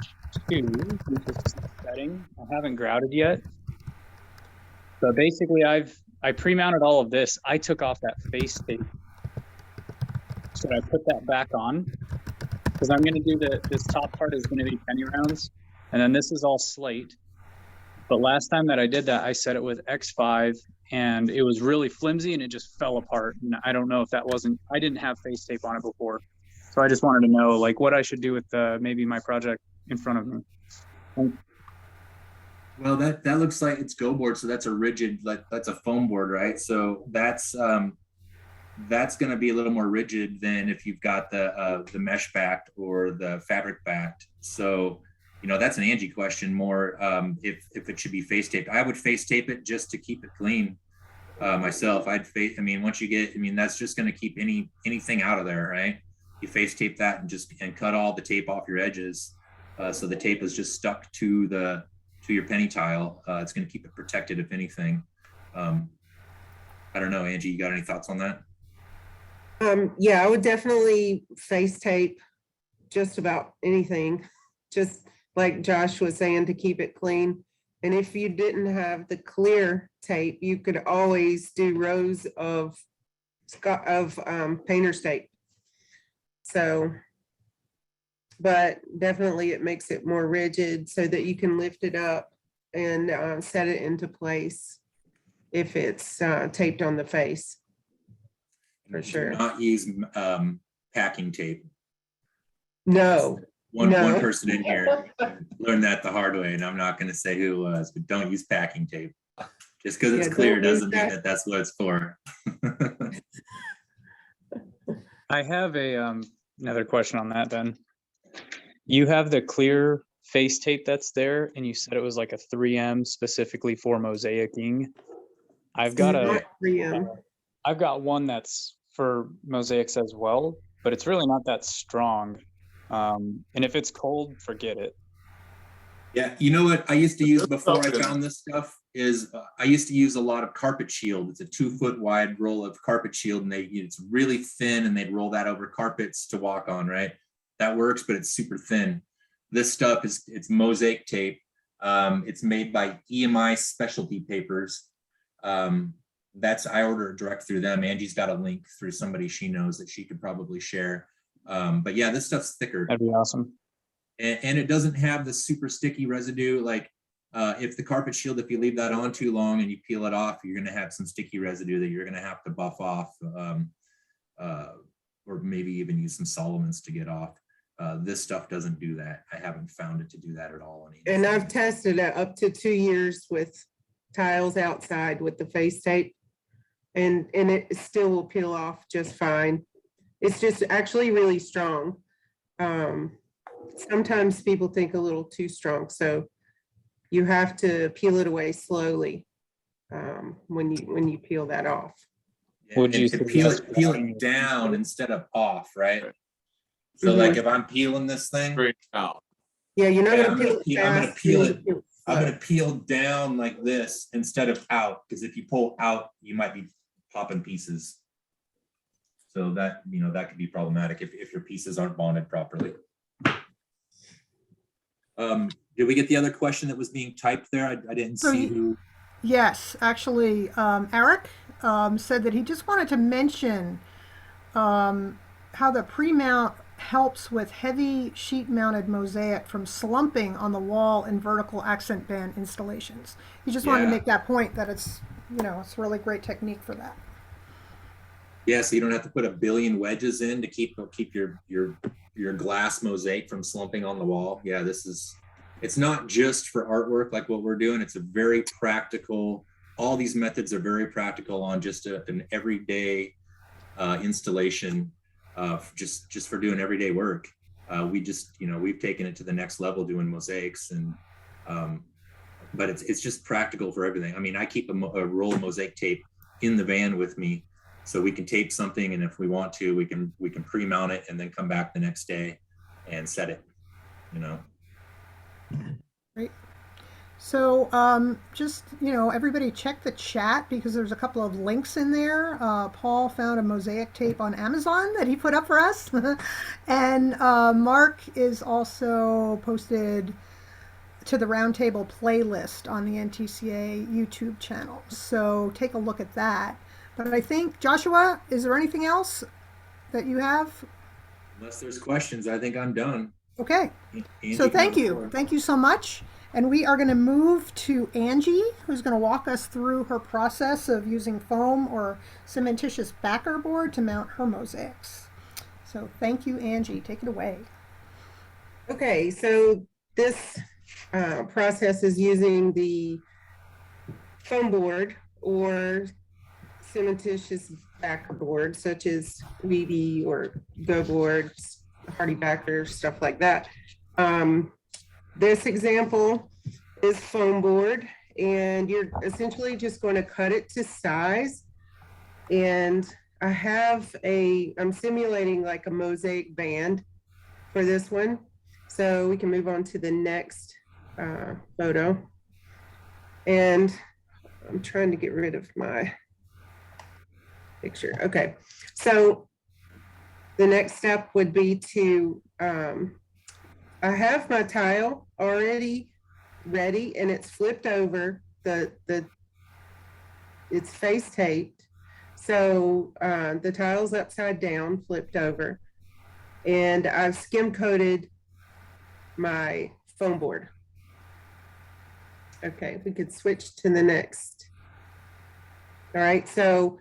2, which is setting. I haven't grouted yet. So basically I pre-mounted all of this. I took off that face tape. So I put that back on because I'm going to do this top part is going to be penny rounds. And then this is all slate. But last time that I did that, I set it with X5 and it was really flimsy and it just fell apart. And I don't know if that wasn't, I didn't have face tape on it before. So I just wanted to know like what I should do with maybe my project in front of me. And Well, that looks like it's go board, so that's a rigid, like that's a foam board, right? So that's going to be a little more rigid than if you've got the mesh backed or the fabric backed. So, you know, that's an Angie question more, if it should be face taped. I would face tape it just to keep it clean. Myself, I mean, once you get, I mean, that's just going to keep anything out of there, right? You face tape that and cut all the tape off your edges. So the tape is just stuck to your penny tile. It's going to keep it protected, if anything. I don't know, Angie, you got any thoughts on that? Yeah, I would definitely face tape just about anything, just like Josh was saying, to keep it clean. And if you didn't have the clear tape, you could always do rows of painter's tape. So, but definitely it makes it more rigid so that you can lift it up and set it into place if it's taped on the face. For sure. Do not use packing tape. No. One person in here learned that the hard way, and I'm not going to say who it was, but don't use packing tape. Just because it's clear doesn't mean that that's what it's for. I have another question on that then. You have the clear face tape that's there, and you said it was like a 3M specifically for mosaicing. I've got one that's for mosaics as well, but it's really not that strong. And if it's cold, forget it. Yeah, you know what I used to use before I found this stuff is I used to use a lot of carpet shield. It's a 2-foot wide roll of carpet shield, and it's really thin, and they'd roll that over carpets to walk on, right? That works, but it's super thin. This stuff it's mosaic tape. It's made by EMI Specialty Papers. I ordered direct through them. Angie's got a link through somebody she knows that she could probably share. But yeah, this stuff's thicker. That'd be awesome. And it doesn't have the super sticky residue. Like if the carpet shield, if you leave that on too long and you peel it off, you're going to have some sticky residue that you're going to have to buff off, or maybe even use some solvents to get off. This stuff doesn't do that. I haven't found it to do that at all. And I've tested it up to 2 years with tiles outside with the face tape, and it still will peel off just fine. It's just actually really strong. Sometimes people think a little too strong, so you have to peel it away slowly when you peel that off. Yeah, would you peel it down instead of off, right? So like if I'm peeling this thing, yeah, you're not gonna peel it. I'm gonna peel down like this instead of out, because if you pull out, you might be popping pieces. So that, you know, that could be problematic if your pieces aren't bonded properly. Did we get the other question that was being typed there? I didn't see who. Yes, actually, Eric said that he just wanted to mention how the pre-mount helps with heavy sheet mounted mosaic from slumping on the wall in vertical accent band installations. He just wanted to make that point that it's, you know, it's a really great technique for that. Yeah, so you don't have to put a billion wedges in to keep your glass mosaic from slumping on the wall. Yeah, it's not just for artwork like what we're doing. It's a very practical, all these methods are very practical on just an everyday installation, just for doing everyday work. We just, you know, we've taken it to the next level doing mosaics, and but it's just practical for everything. I mean, I keep a roll of mosaic tape in the van with me, so we can tape something, and if we want to, we can pre-mount it and then come back the next day and set it, you know. Great. So just, you know, everybody check the chat because there's a couple of links in there. Paul found a mosaic tape on Amazon that he put up for us. And Mark is also posted to the Roundtable playlist on the NTCA YouTube channel. So take a look at that. But I think, Joshua, is there anything else that you have? Unless there's questions, I think I'm done. Okay. So thank you. Thank you so much. And we are going to move to Angie, who's going to walk us through her process of using foam or cementitious backer board to mount her mosaics. So thank you, Angie. Take it away. Okay, so this process is using the foam board or cementitious backer board, such as Weedy or Go boards, Hardy backer, stuff like that. This example is foam board, and you're essentially just going to cut it to size. And I'm simulating like a mosaic band for this one. So we can move on to the next photo. And I'm trying to get rid of my picture. Okay, so the next step would be to, I have my tile already ready and it's flipped over, it's face taped. So the tile's upside down, flipped over, and I've skim coated my foam board. Okay, we could switch to the next. All right, so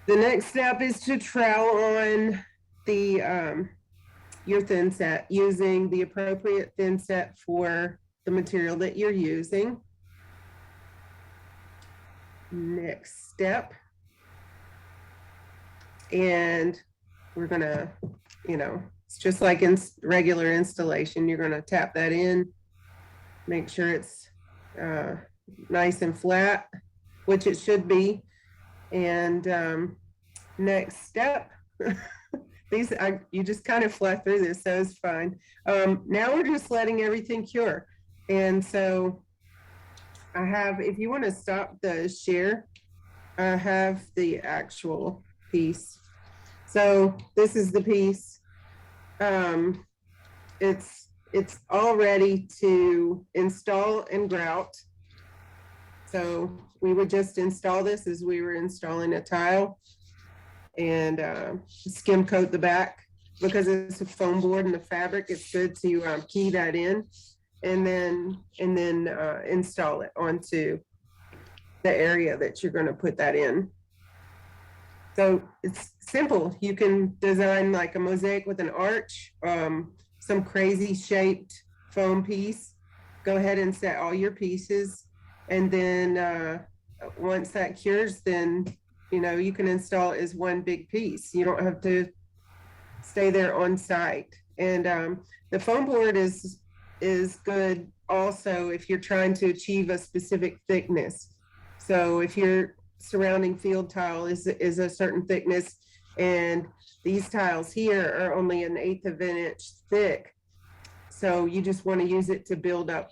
the next step is to trowel on the your Thinset using the appropriate Thinset for the material that you're using. Next step. And we're gonna, it's just like in regular installation, you're gonna tap that in, make sure it's nice and flat, which it should be. And next step, you just kind of fly through this, so it's fine. Now we're just letting everything cure. And so I have, if you want to stop the share, I have the actual piece. So this is the piece. It's all ready to install and grout. So we would just install this as we were installing a tile, and skim coat the back. Because it's a foam board and the fabric, it's good to key that in and then install it onto the area that you're going to put that in. So it's simple. You can design like a mosaic with an arch, some crazy shaped foam piece. Go ahead and set all your pieces, and then once that cures, then you can install it as one big piece. You don't have to stay there on site. And the foam board is good also if you're trying to achieve a specific thickness. So if your surrounding field tile is a certain thickness, and these tiles here are only 1/8 of an inch thick, so you just want to use it to build up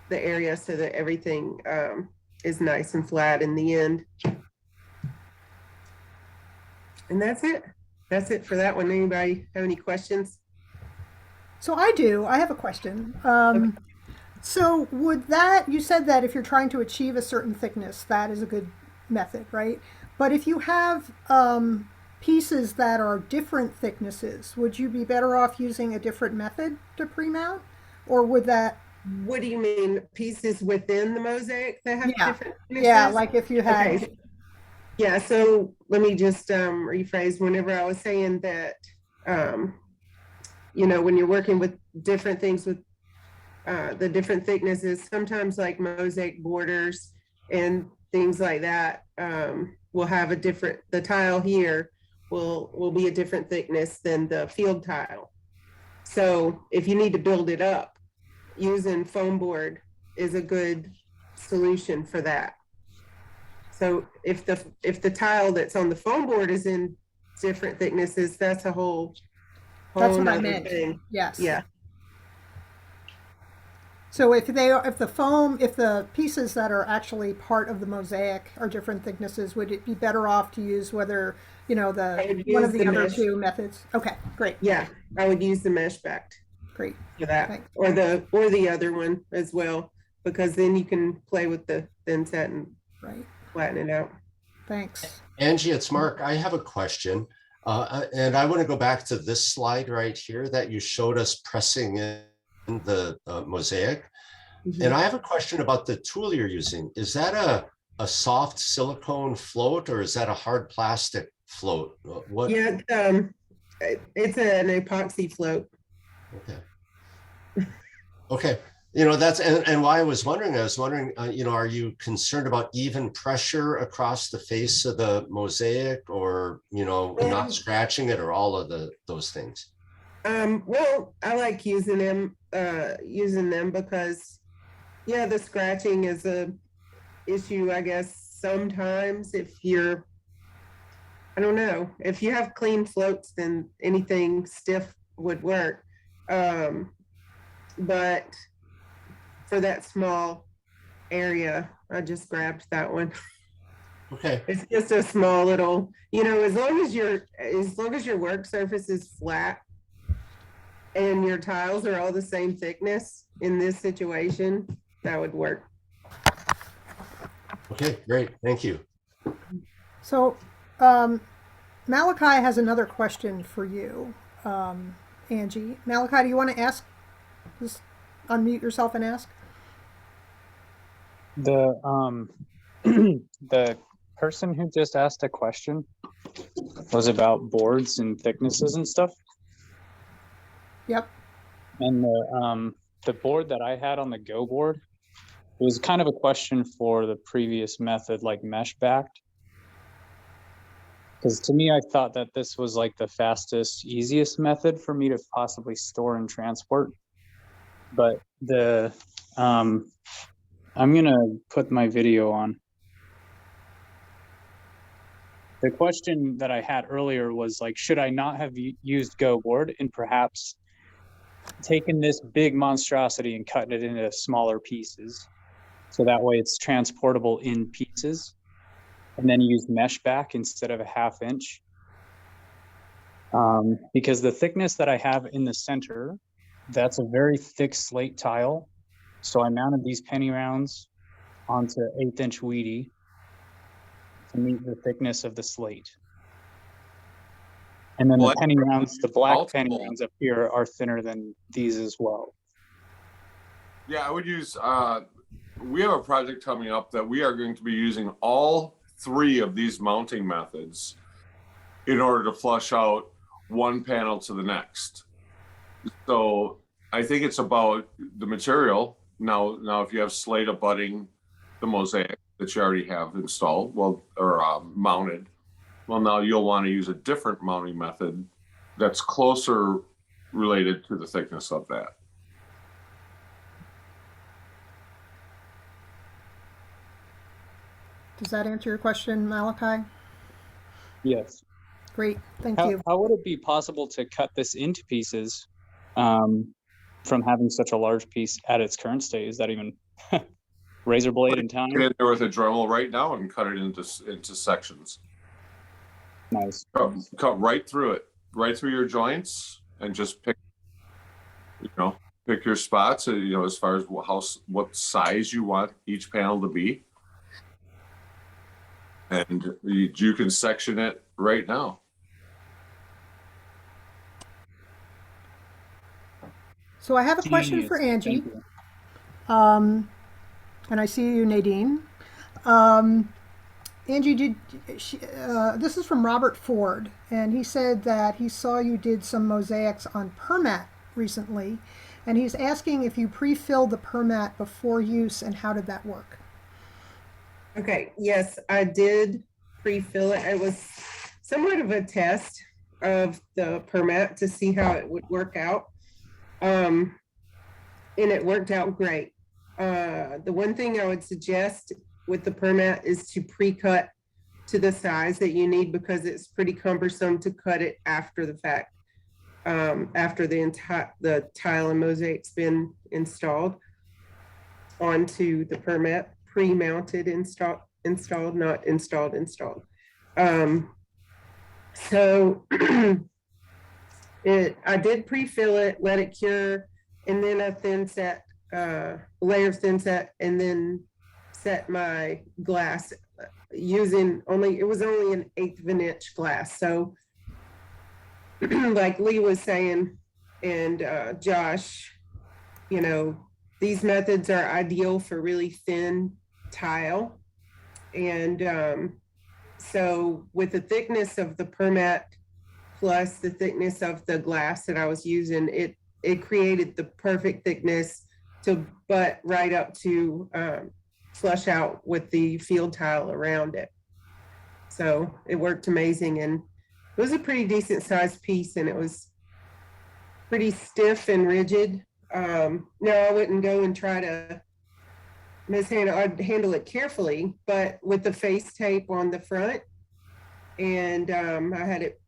the area so that everything is nice and flat in the end. And that's it. That's it for that one. Anybody have any questions? So I have a question. So would you said that if you're trying to achieve a certain thickness, that is a good method, right? But if you have pieces that are different thicknesses, would you be better off using a different method to pre-mount? Or would that... What do you mean, pieces within the mosaic that have different thicknesses? Yeah, like if you had... Okay. Yeah, so let me just rephrase. Whenever I was saying that, when you're working with different things with the different thicknesses, sometimes like mosaic borders and things like that will have the tile here will be a different thickness than the field tile. So if you need to build it up, using foam board is a good solution for that. So if the tile that's on the foam board is in different thicknesses, that's a whole That's what I meant. thing. Yes. Yeah. So if the pieces that are actually part of the mosaic are different thicknesses, would it be better off to use one of the other two methods? Okay, great. Yeah, I would use the mesh backed. Great. For that. Thanks. Or the other one as well, because then you can play with the Thinset and flatten it out. Thanks. Angie, it's Mark. I have a question. And I want to go back to this slide right here that you showed us pressing in the mosaic. Mm-hmm. And I have a question about the tool you're using. Is that a soft silicone float, or is that a hard plastic float? What? Yeah, it's an epoxy float. Okay. Okay. That's, and why I was wondering, are you concerned about even pressure across the face of the mosaic, or, not scratching it, or all of those things? Well, I like using them because, yeah, the scratching is a issue, I guess, sometimes I don't know, if you have clean floats, then anything stiff would work. But for that small area, I just grabbed that one. Okay. It's just a small little, as long as your work surface is flat and your tiles are all the same thickness in this situation, that would work. Okay, great. Thank you. So Malachi has another question for you, Angie. Malachi, do you want to ask? Just unmute yourself and ask. The the person who just asked a question was about boards and thicknesses and stuff. Yep. And the board that I had on the Go board, it was kind of a question for the previous method, like mesh backed. Because to me, I thought that this was like the fastest, easiest method for me to possibly store and transport. But I'm gonna put my video on. The question that I had earlier was like, should I not have used Go board and perhaps taken this big monstrosity and cut it into smaller pieces, so that way it's transportable in pieces, and then use mesh back instead of a 1/2 inch? Because the thickness that I have in the center, that's a very thick slate tile. So I mounted these penny rounds onto 1/8 inch weedy to meet the thickness of the slate. And then the penny rounds, the black penny rounds up here are thinner than these as well. Yeah, I would use, we have a project coming up that we are going to be using all 3 of these mounting methods in order to flush out one panel to the next. So I think it's about the material. Now if you have slate abutting the mosaic that you already have installed, mounted, now you'll want to use a different mounting method that's closer related to the thickness of that. Does that answer your question, Malachi? Yes. Great, thank you. How would it be possible to cut this into pieces from having such a large piece at its current state? Is that even razor blade in time? Get in there with a Dremel right now and cut it into sections. Nice. Cut right through it, right through your joints, and just pick your spots. As far as what size you want each panel to be, and you can section it right now. So I have a question for Angie. And I see you, Nadine. Angie, this is from Robert Ford, and he said that he saw you did some mosaics on permat recently, and he's asking if you pre-filled the permat before use, and how did that work? Okay, yes, I did pre-fill it. It was somewhat of a test of the permat to see how it would work out. And it worked out great. The one thing I would suggest with the permat is to pre-cut to the size that you need, because it's pretty cumbersome to cut it after the fact, after the tile and mosaic's been installed onto the permat, pre-mounted, installed, not installed. So I did pre-fill it, let it cure, and then I thinset, layer thinset, and then set my glass using it was only an 1/8 of an inch glass. So like Lee was saying, and Josh, these methods are ideal for really thin tile. And so with the thickness of the permat plus the thickness of the glass that I was using, it created the perfect thickness to butt right up to flush out with the field tile around it. So it worked amazing, and it was a pretty decent sized piece, and it was pretty stiff and rigid. No, I wouldn't go and try to mishandle. I'd handle it carefully, but with the face tape on the front, and I had it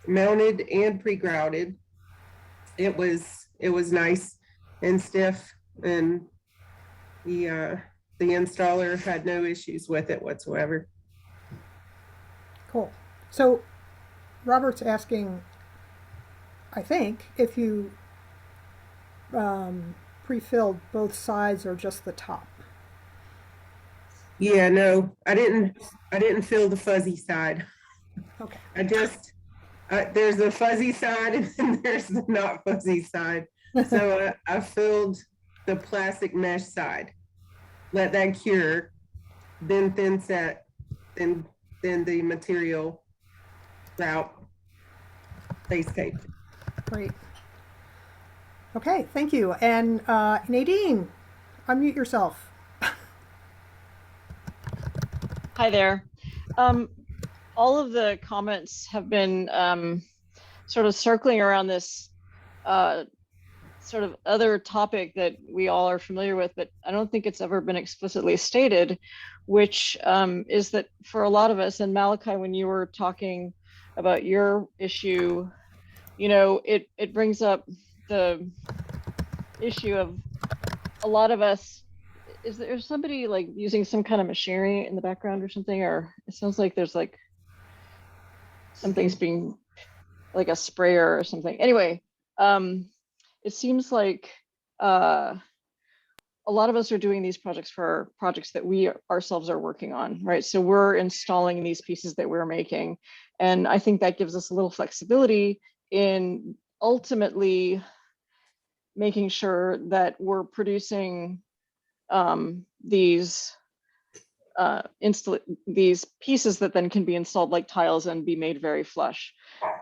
mounted and pre-grouted. It was nice and stiff, and the installer had no issues with it whatsoever. Cool. So Robert's asking, I think, if you pre-filled both sides or just the top. Yeah, no, I didn't fill the fuzzy side. Okay. I just, there's the fuzzy side and then there's the not fuzzy side. So I filled the plastic mesh side, let that cure, then Thinset, then the material Grout face tape. Great. Okay, thank you. And Nadine, unmute yourself. Hi there. All of the comments have been sort of circling around this sort of other topic that we all are familiar with, but I don't think it's ever been explicitly stated, which is that for a lot of us, and Malachi, when you were talking about your issue, you know, it brings up the issue of a lot of us. Is there somebody like using some kind of machinery in the background or something? Or it sounds like there's like something's being like a sprayer or something. Anyway, it seems like a lot of us are doing these projects for projects that we ourselves are working on, right? So we're installing these pieces that we're making. And I think that gives us a little flexibility in ultimately making sure that we're producing these pieces that then can be installed like tiles and be made very flush.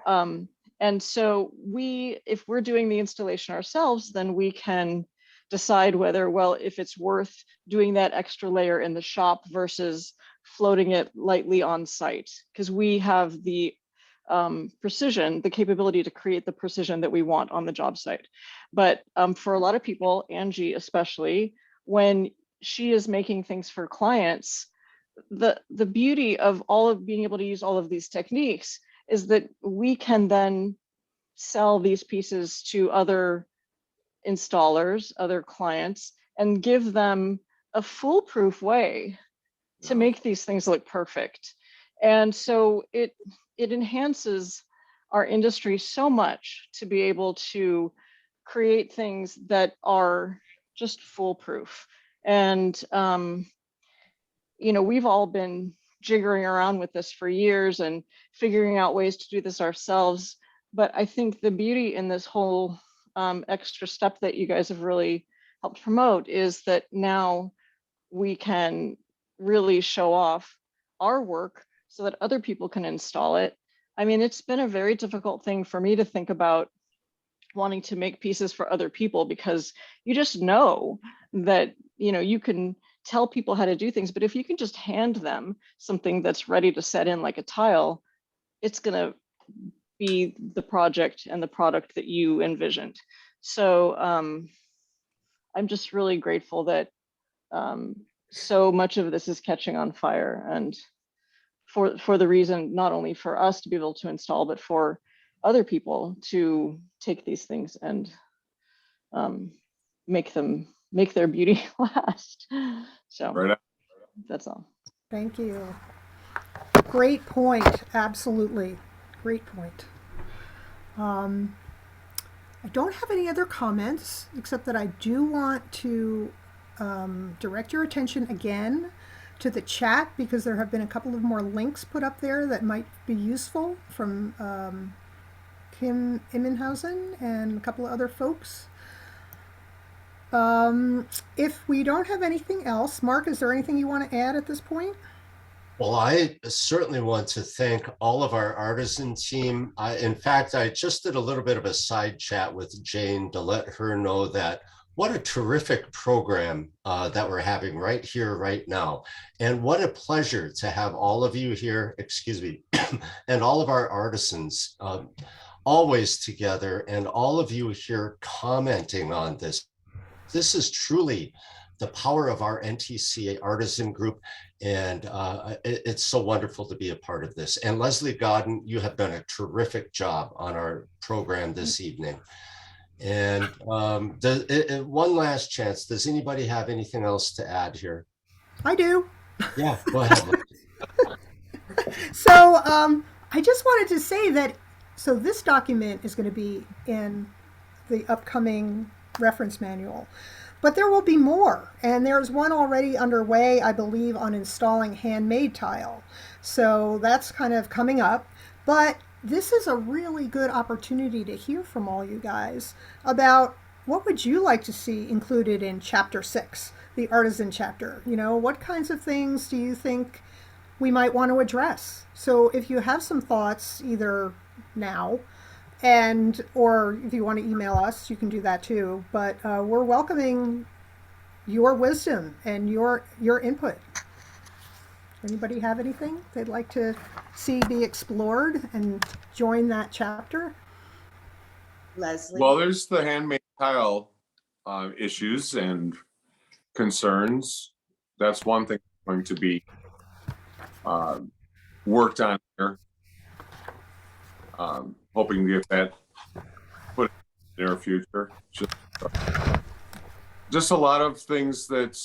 And so if we're doing the installation ourselves, then we can decide whether, well, if it's worth doing that extra layer in the shop versus floating it lightly on site, because we have the precision, the capability to create the precision that we want on the job site. But for a lot of people, Angie especially, when she is making things for clients, the beauty of being able to use all of these techniques is that we can then sell these pieces to other installers, other clients, and give them a foolproof way to make these things look perfect. And so it enhances our industry so much to be able to create things that are just foolproof. And you know, we've all been jiggering around with this for years and figuring out ways to do this ourselves. But I think the beauty in this whole extra step that you guys have really helped promote is that now we can really show off our work so that other people can install it. I mean, it's been a very difficult thing for me to think about wanting to make pieces for other people, because you just know that, you know, you can tell people how to do things, but if you can just hand them something that's ready to set in like a tile, it's going to be the project and the product that you envisioned. So I'm just really grateful that so much of this is catching on fire, and for the reason, not only for us to be able to install, but for other people to take these things and make their beauty last. So Right. That's all. Thank you. Great point. Absolutely. Great point. I don't have any other comments, except that I do want to direct your attention again to the chat, because there have been a couple of more links put up there that might be useful from Kim Immenhausen and a couple of other folks. If we don't have anything else, Mark, is there anything you want to add at this point? Well, I certainly want to thank all of our artisan team. In fact, I just did a little bit of a side chat with Jane to let her know that what a terrific program that we're having right here, right now. And what a pleasure to have all of you here, excuse me, and all of our artisans always together, and all of you here commenting on this. This is truly the power of our NTCA artisan group. And it's so wonderful to be a part of this. And Leslie Godden, you have done a terrific job on our program this evening. And one last chance, does anybody have anything else to add here? I do. Yeah, go ahead. So I just wanted to say that, so this document is going to be in the upcoming reference manual. But there will be more, and there's one already underway, I believe, on installing handmade tile. So that's kind of coming up. But this is a really good opportunity to hear from all you guys about what would you like to see included in Chapter 6, the Artisan chapter. You know, what kinds of things do you think we might want to address? So if you have some thoughts, either now, or if you want to email us, you can do that too. But we're welcoming your wisdom and your input. Anybody have anything they'd like to see be explored and join that chapter? Leslie? Well, there's the handmade tile issues and concerns. That's one thing going to be worked on here. Hoping to get that put in the near future. Just a lot of things that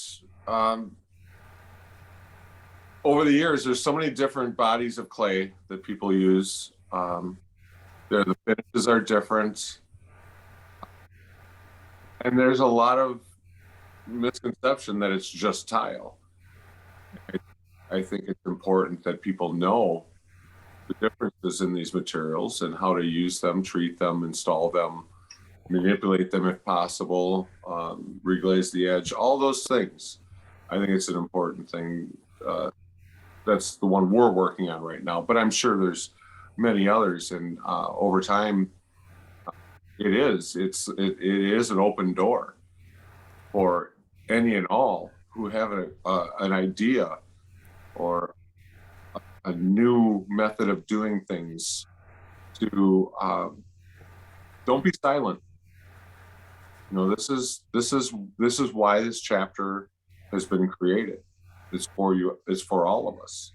over the years, there's so many different bodies of clay that people use. The finishes are different. And there's a lot of misconception that it's just tile. I think it's important that people know the differences in these materials and how to use them, treat them, install them, manipulate them if possible, reglaze the edge, all those things. I think it's an important thing. That's the one we're working on right now, but I'm sure there's many others, and over time, it is an open door for any and all who have an idea or a new method of doing things to don't be silent. You know, this is why this chapter has been created. It's for you, it's for all of us.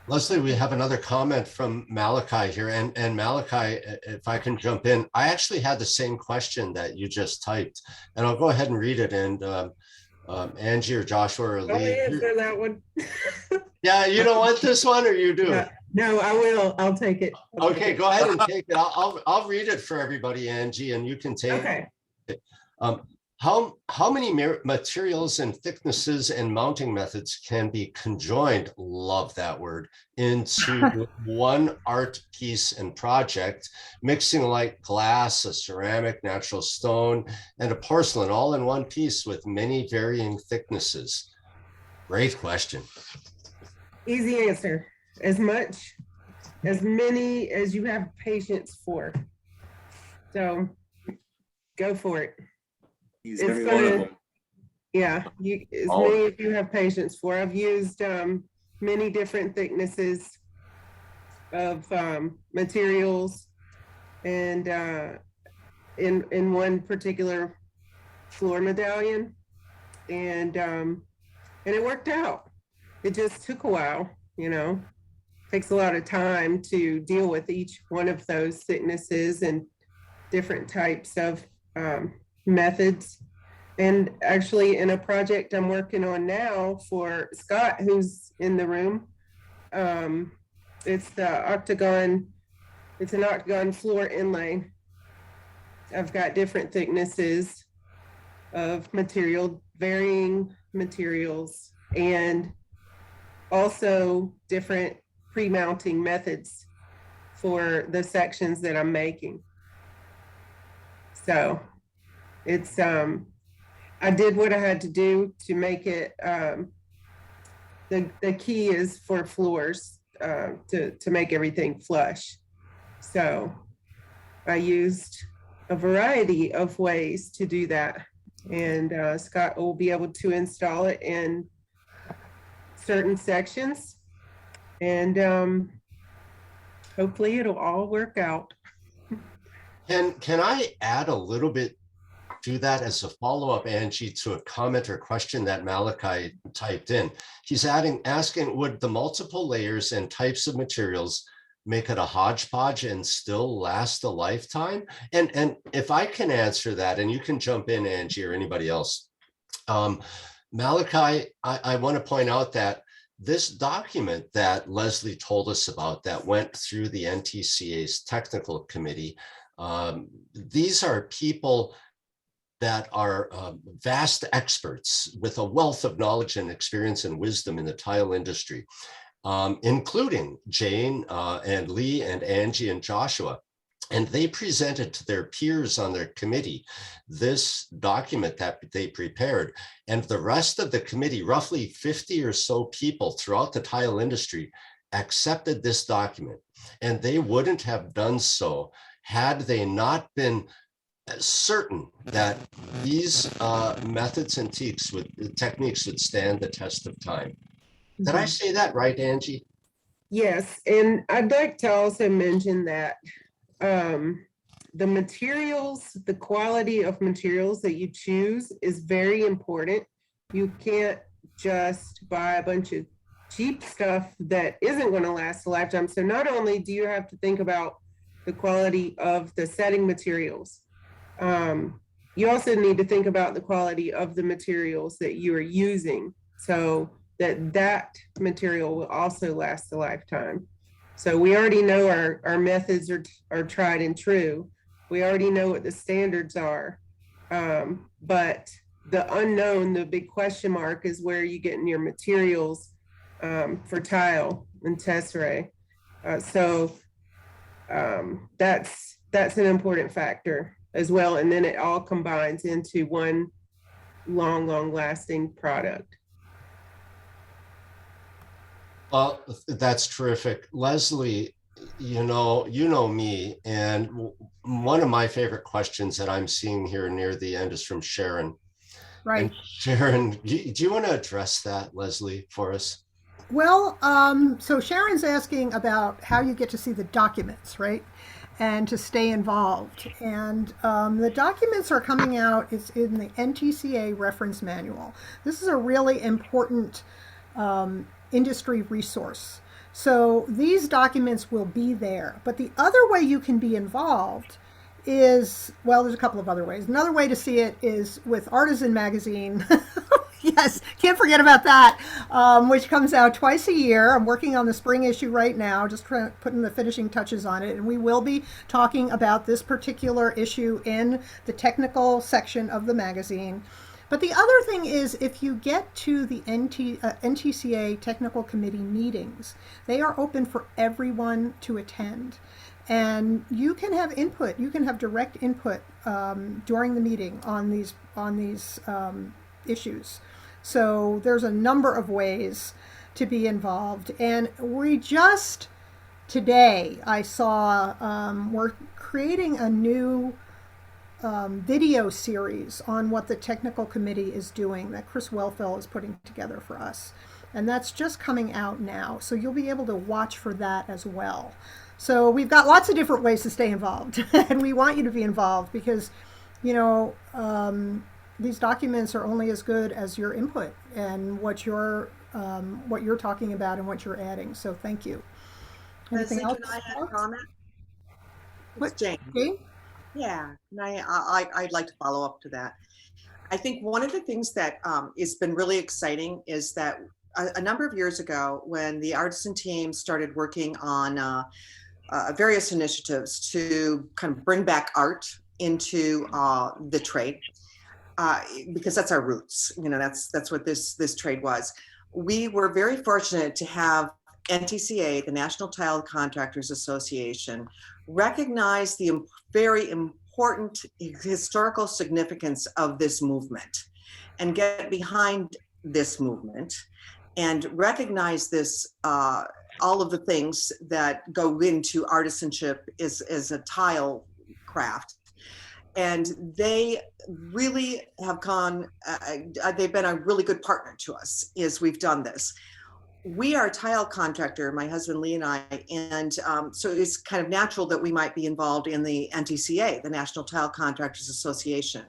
Leslie, we have another comment from Malachi here, and Malachi, if I can jump in, I actually had the same question that you just typed, and I'll go ahead and read it. And Angie or Joshua or Lee. I'll answer that one. Yeah, you don't want this one, or you do? No, I will. I'll take it. Okay, go ahead and take it. I'll read it for everybody, Angie, and you can take it. How many materials and thicknesses and mounting methods can be conjoined, love that word, into one art piece and project, mixing like glass, a ceramic, natural stone, and a porcelain all in one piece with many varying thicknesses? Great question. Easy answer. As many as you have patience for. So go for it. Use every one of them. Yeah, as many as you have patience for. I've used many different thicknesses of materials, and in one particular floor medallion, and it worked out. It just took a while, you know. Takes a lot of time to deal with each one of those thicknesses and different types of methods. And actually, in a project I'm working on now for Scott, who's in the room, it's an octagon floor inlay. I've got different thicknesses of material, varying materials, and also different pre-mounting methods for the sections that I'm making. So it's I did what I had to do to make it the key is for floors to make everything flush. So I used a variety of ways to do that. And Scott will be able to install it in certain sections. And hopefully it'll all work out. Can I add a little bit to that as a follow-up, Angie, to a comment or question that Malachi typed in? He's asking, would the multiple layers and types of materials make it a hodgepodge and still last a lifetime? And if I can answer that, and you can jump in, Angie, or anybody else. Malachi, I want to point out that this document that Leslie told us about that went through the NTCA's technical committee, these are people that are vast experts with a wealth of knowledge and experience and wisdom in the tile industry, including Jane and Lee and Angie and Joshua. And they presented to their peers on their committee this document that they prepared. And the rest of the committee, roughly 50 or so people throughout the tile industry, accepted this document. And they wouldn't have done so had they not been certain that these methods and techniques would stand the test of time. Did I say that right, Angie? Yes, and I'd like to also mention that the materials, the quality of materials that you choose is very important. You can't just buy a bunch of cheap stuff that isn't going to last a lifetime. So not only do you have to think about the quality of the setting materials, you also need to think about the quality of the materials that you are using, so that material will also last a lifetime. So we already know our methods are tried and true. We already know what the standards are, but the unknown, the big question mark, is where you get in your materials for tile and tesserae. So that's an important factor as well. And then it all combines into one long lasting product. Well, that's terrific. Leslie, you know me, and one of my favorite questions that I'm seeing here near the end is from Sharon. Right. And Sharon, do you want to address that, Leslie, for us? Well, so Sharon's asking about how you get to see the documents, right? And to stay involved. And the documents are coming out. It's in the NTCA reference manual. This is a really important industry resource. So these documents will be there. But the other way you can be involved is, well, there's a couple of other ways. Another way to see it is with Artisan Magazine. Yes, can't forget about that, which comes out twice a year. I'm working on the spring issue right now, just putting the finishing touches on it. And we will be talking about this particular issue in the technical section of the magazine. But the other thing is, if you get to the NTCA technical committee meetings, they are open for everyone to attend. And you can have input, you can have direct input during the meeting on these issues. So there's a number of ways to be involved. And we just today, I saw we're creating a new video series on what the technical committee is doing that Chris Wellfell is putting together for us. And that's just coming out now. So you'll be able to watch for that as well. So we've got lots of different ways to stay involved. And we want you to be involved because, you know, these documents are only as good as your input and what you're talking about and what you're adding. So thank you. Anything else? Can I add a comment? What, Jane? Jane? Yeah, and I'd like to follow up to that. I think one of the things that has been really exciting is that a number of years ago, when the Artisan team started working on various initiatives to kind of bring back art into the trade, because that's our roots. You know, that's what this trade was. We were very fortunate to have NTCA, the National Tile Contractors Association, recognize the very important historical significance of this movement and get behind this movement and recognize this, all of the things that go into artisanship as a tile craft. And they really have they've been a really good partner to us as we've done this. We are a tile contractor, my husband Lee and I, and so it's kind of natural that we might be involved in the NTCA, the National Tile Contractors Association.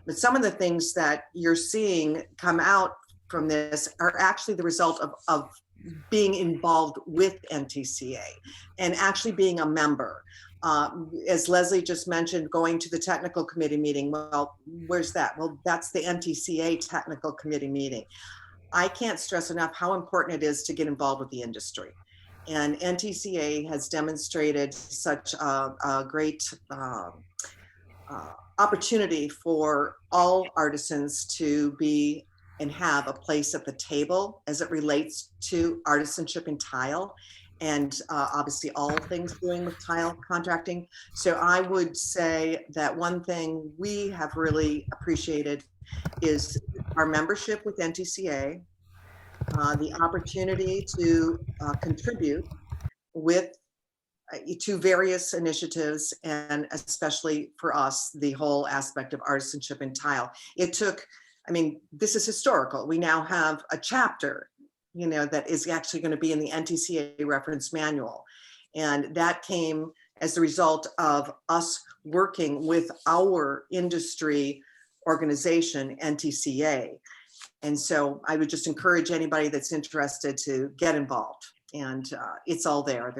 But some of the things that you're seeing come out from this are actually the result of being involved with NTCA and actually being a member. As Leslie just mentioned, going to the technical committee meeting. Well, where's that? Well, that's the NTCA technical committee meeting. I can't stress enough how important it is to get involved with the industry. And NTCA has demonstrated such a great opportunity for all artisans to be and have a place at the table as it relates to artisanship in tile, and obviously all things doing with tile contracting. So I would say that one thing we have really appreciated is our membership with NTCA, the opportunity to contribute with to various initiatives, and especially for us, the whole aspect of artisanship in tile. It took, I mean, this is historical. We now have a chapter, you know, that is actually going to be in the NTCA reference manual. And that came as a result of us working with our industry organization, NTCA. And so I would just encourage anybody that's interested to get involved. And it's all there.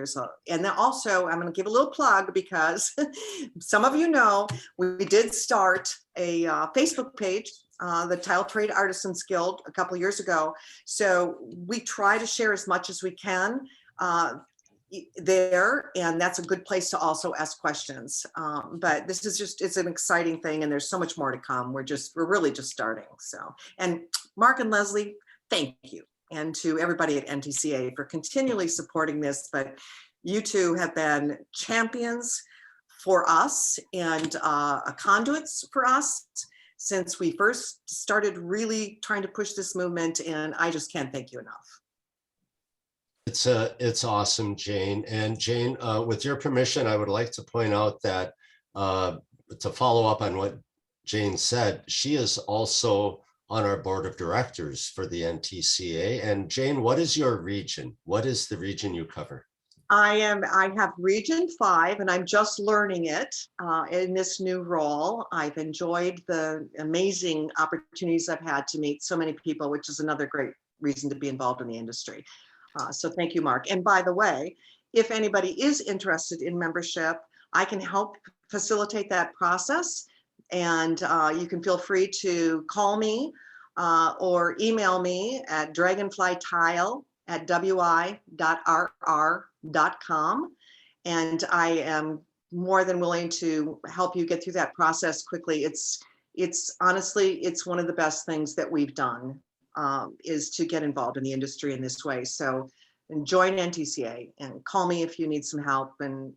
And then also I'm going to give a little plug, because some of you know, we did start a Facebook page, the Tile Trade Artisans Guild, a couple of years ago. So we try to share as much as we can there, and that's a good place to also ask questions. But this is just, it's an exciting thing, and there's so much more to come. We're really just starting. So, and Mark and Leslie, thank you. And to everybody at NTCA for continually supporting this. But you two have been champions for us and conduits for us since we first started really trying to push this movement. And I just can't thank you enough. It's awesome, Jane. And Jane, with your permission, I would like to point out that to follow up on what Jane said, she is also on our board of directors for the NTCA. And Jane, what is your region? What is the region you cover? I have Region 5, and I'm just learning it in this new role. I've enjoyed the amazing opportunities I've had to meet so many people, which is another great reason to be involved in the industry. So thank you, Mark. And by the way, if anybody is interested in membership, I can help facilitate that process. And you can feel free to call me or email me at dragonflytile@wi.rr.com. And I am more than willing to help you get through that process quickly. It's honestly, it's one of the best things that we've done, is to get involved in the industry in this way. So join NTCA and call me if you need some help, and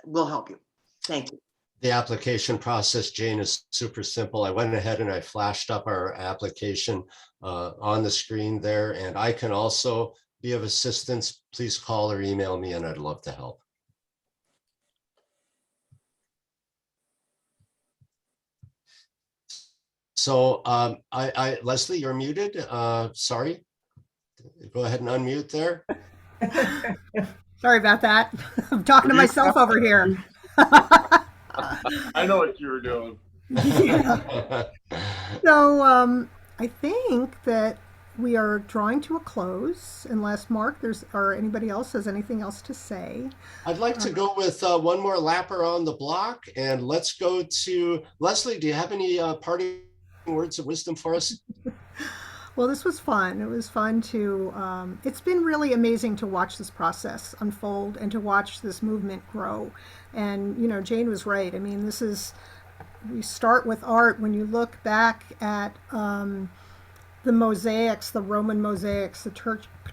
we'll help you. Thank you. The application process, Jane, is super simple. I went ahead and I flashed up our application on the screen there, and I can also be of assistance. Please call or email me, and I'd love to help. So Leslie, you're muted. Sorry. Go ahead and unmute there. Sorry about that. I'm talking to myself over here. I know what you were doing. Yeah. So I think that we are drawing to a close, unless Mark, or anybody else has anything else to say. I'd like to go with one more lap around the block, and let's go to Leslie. Do you have any parting words of wisdom for us? Well, this was fun. It was fun to, it's been really amazing to watch this process unfold and to watch this movement grow. And, Jane was right. I mean, we start with art. When you look back at the mosaics, the Roman mosaics, the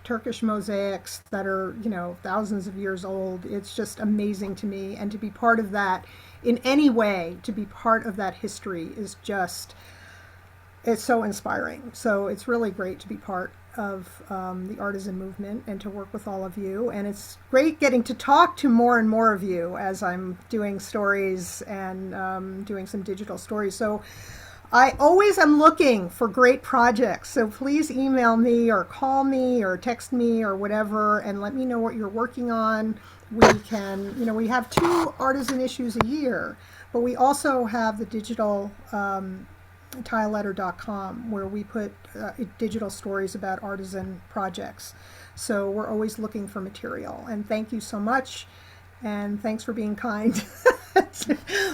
Turkish mosaics that are, thousands of years old, it's just amazing to me. And to be part of that in any way, to be part of that history is just, it's so inspiring. So it's really great to be part of the artisan movement and to work with all of you. And it's great getting to talk to more and more of you as I'm doing stories and doing some digital stories. So I always am looking for great projects. So please email me or call me or text me or whatever and let me know what you're working on. We can, you know, we have 2 artisan issues a year, but we also have the digital tileletter.com where we put digital stories about artisan projects. So we're always looking for material. And thank you so much. And thanks for being kind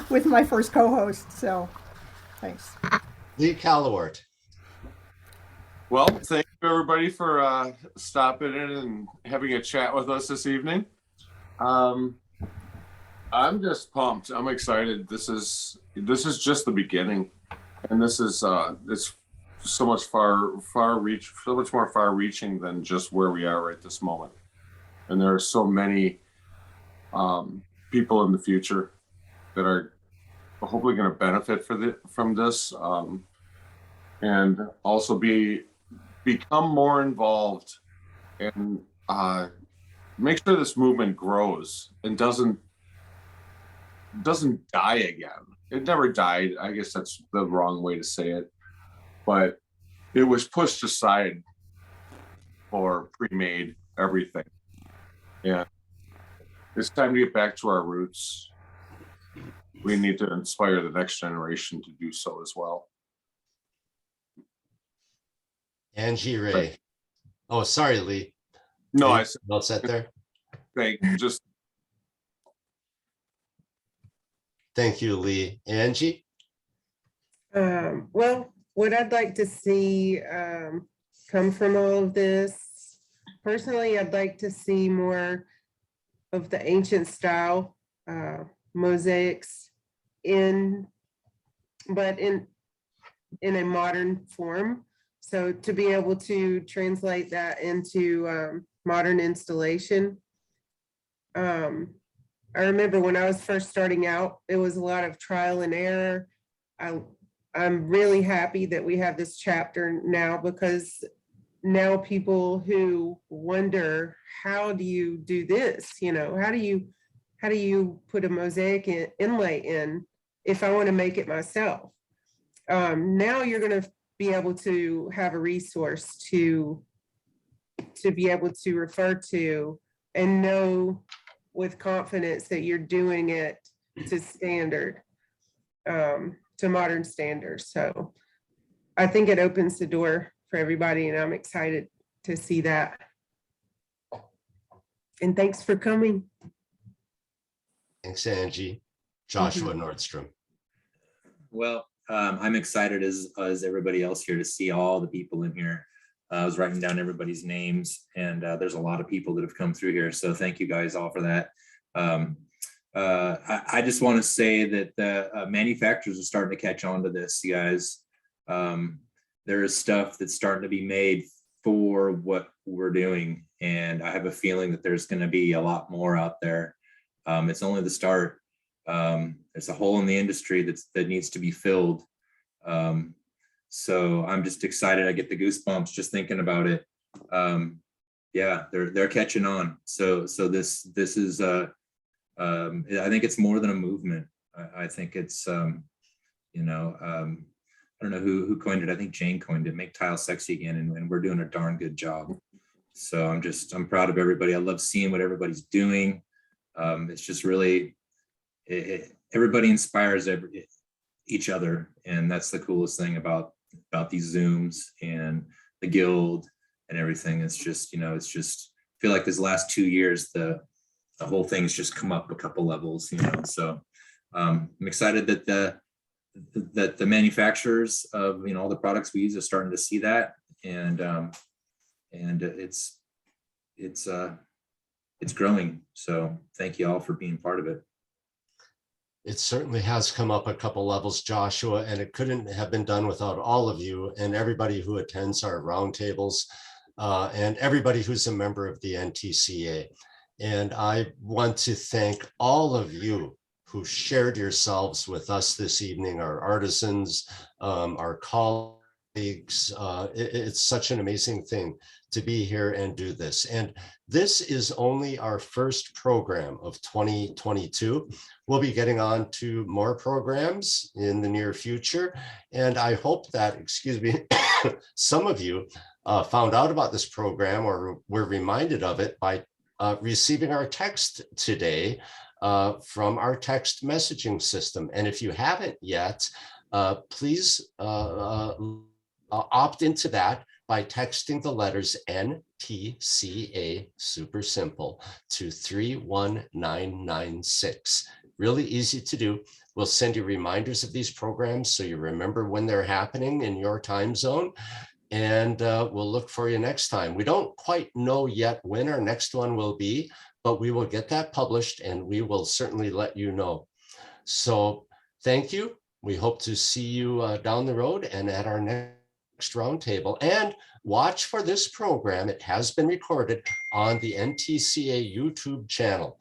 with my first co-host. So thanks. Lee Callawart. Well, thank you everybody for stopping in and having a chat with us this evening. I'm just pumped. I'm excited. This is just the beginning, and this is it's so much so much more far-reaching than just where we are right this moment. And there are so many people in the future that are hopefully going to benefit from this, and also become more involved and make sure this movement grows and doesn't die again. It never died. I guess that's the wrong way to say it, but it was pushed aside for pre-made everything. Yeah, it's time to get back to our roots. We need to inspire the next generation to do so as well. Angie Ray. Oh, sorry, Lee. No, Lee, I said, all set there. Thank you, Lee. Angie? Well, what I'd like to see come from all of this, personally, I'd like to see more of the ancient style mosaics in a modern form. So to be able to translate that into modern installation. I remember when I was first starting out, it was a lot of trial and error. I'm really happy that we have this chapter now, because now people who wonder, how do you do this? You know, how do you put a mosaic inlay in if I want to make it myself? Now you're going to be able to have a resource to be able to refer to and know with confidence that you're doing it to standard, to modern standards. So I think it opens the door for everybody, and I'm excited to see that. And thanks for coming. Thanks, Angie. Joshua Nordstrom. Well, I'm excited as everybody else here to see all the people in here. I was writing down everybody's names, and there's a lot of people that have come through here. So thank you guys all for that. I just want to say that the manufacturers are starting to catch on to this, you guys. There is stuff that's starting to be made for what we're doing, and I have a feeling that there's going to be a lot more out there. It's only the start. There's a hole in the industry that needs to be filled. So I'm just excited. I get the goosebumps just thinking about it. Yeah, they're catching on. So this is I think it's more than a movement. I think it's I don't know who coined it. I think Jane coined it, make tile sexy again, and we're doing a darn good job. So I'm proud of everybody. I love seeing what everybody's doing. It's just really, everybody inspires each other, and that's the coolest thing about these Zooms and the guild and everything. It's just, I feel like this last 2 years, the whole thing's just come up a couple levels, So I'm excited that the manufacturers of all the products we use are starting to see that, and it's growing. So thank you all for being part of it. It certainly has come up a couple levels, Joshua, and it couldn't have been done without all of you and everybody who attends our roundtables, and everybody who's a member of the NTCA. And I want to thank all of you who shared yourselves with us this evening, our artisans, our colleagues, It's such an amazing thing to be here and do this. And this is only our first program of 2022. We'll be getting on to more programs in the near future. And I hope that, excuse me, some of you found out about this program or were reminded of it by receiving our text today from our text messaging system. And if you haven't yet, please opt into that by texting the letters NTCA, super simple, to 31996. Really easy to do. We'll send you reminders of these programs so you remember when they're happening in your time zone. And we'll look for you next time. We don't quite know yet when our next one will be, but we will get that published and we will certainly let you know. So thank you. We hope to see you down the road and at our next roundtable. And watch for this program. It has been recorded on the NTCA YouTube channel.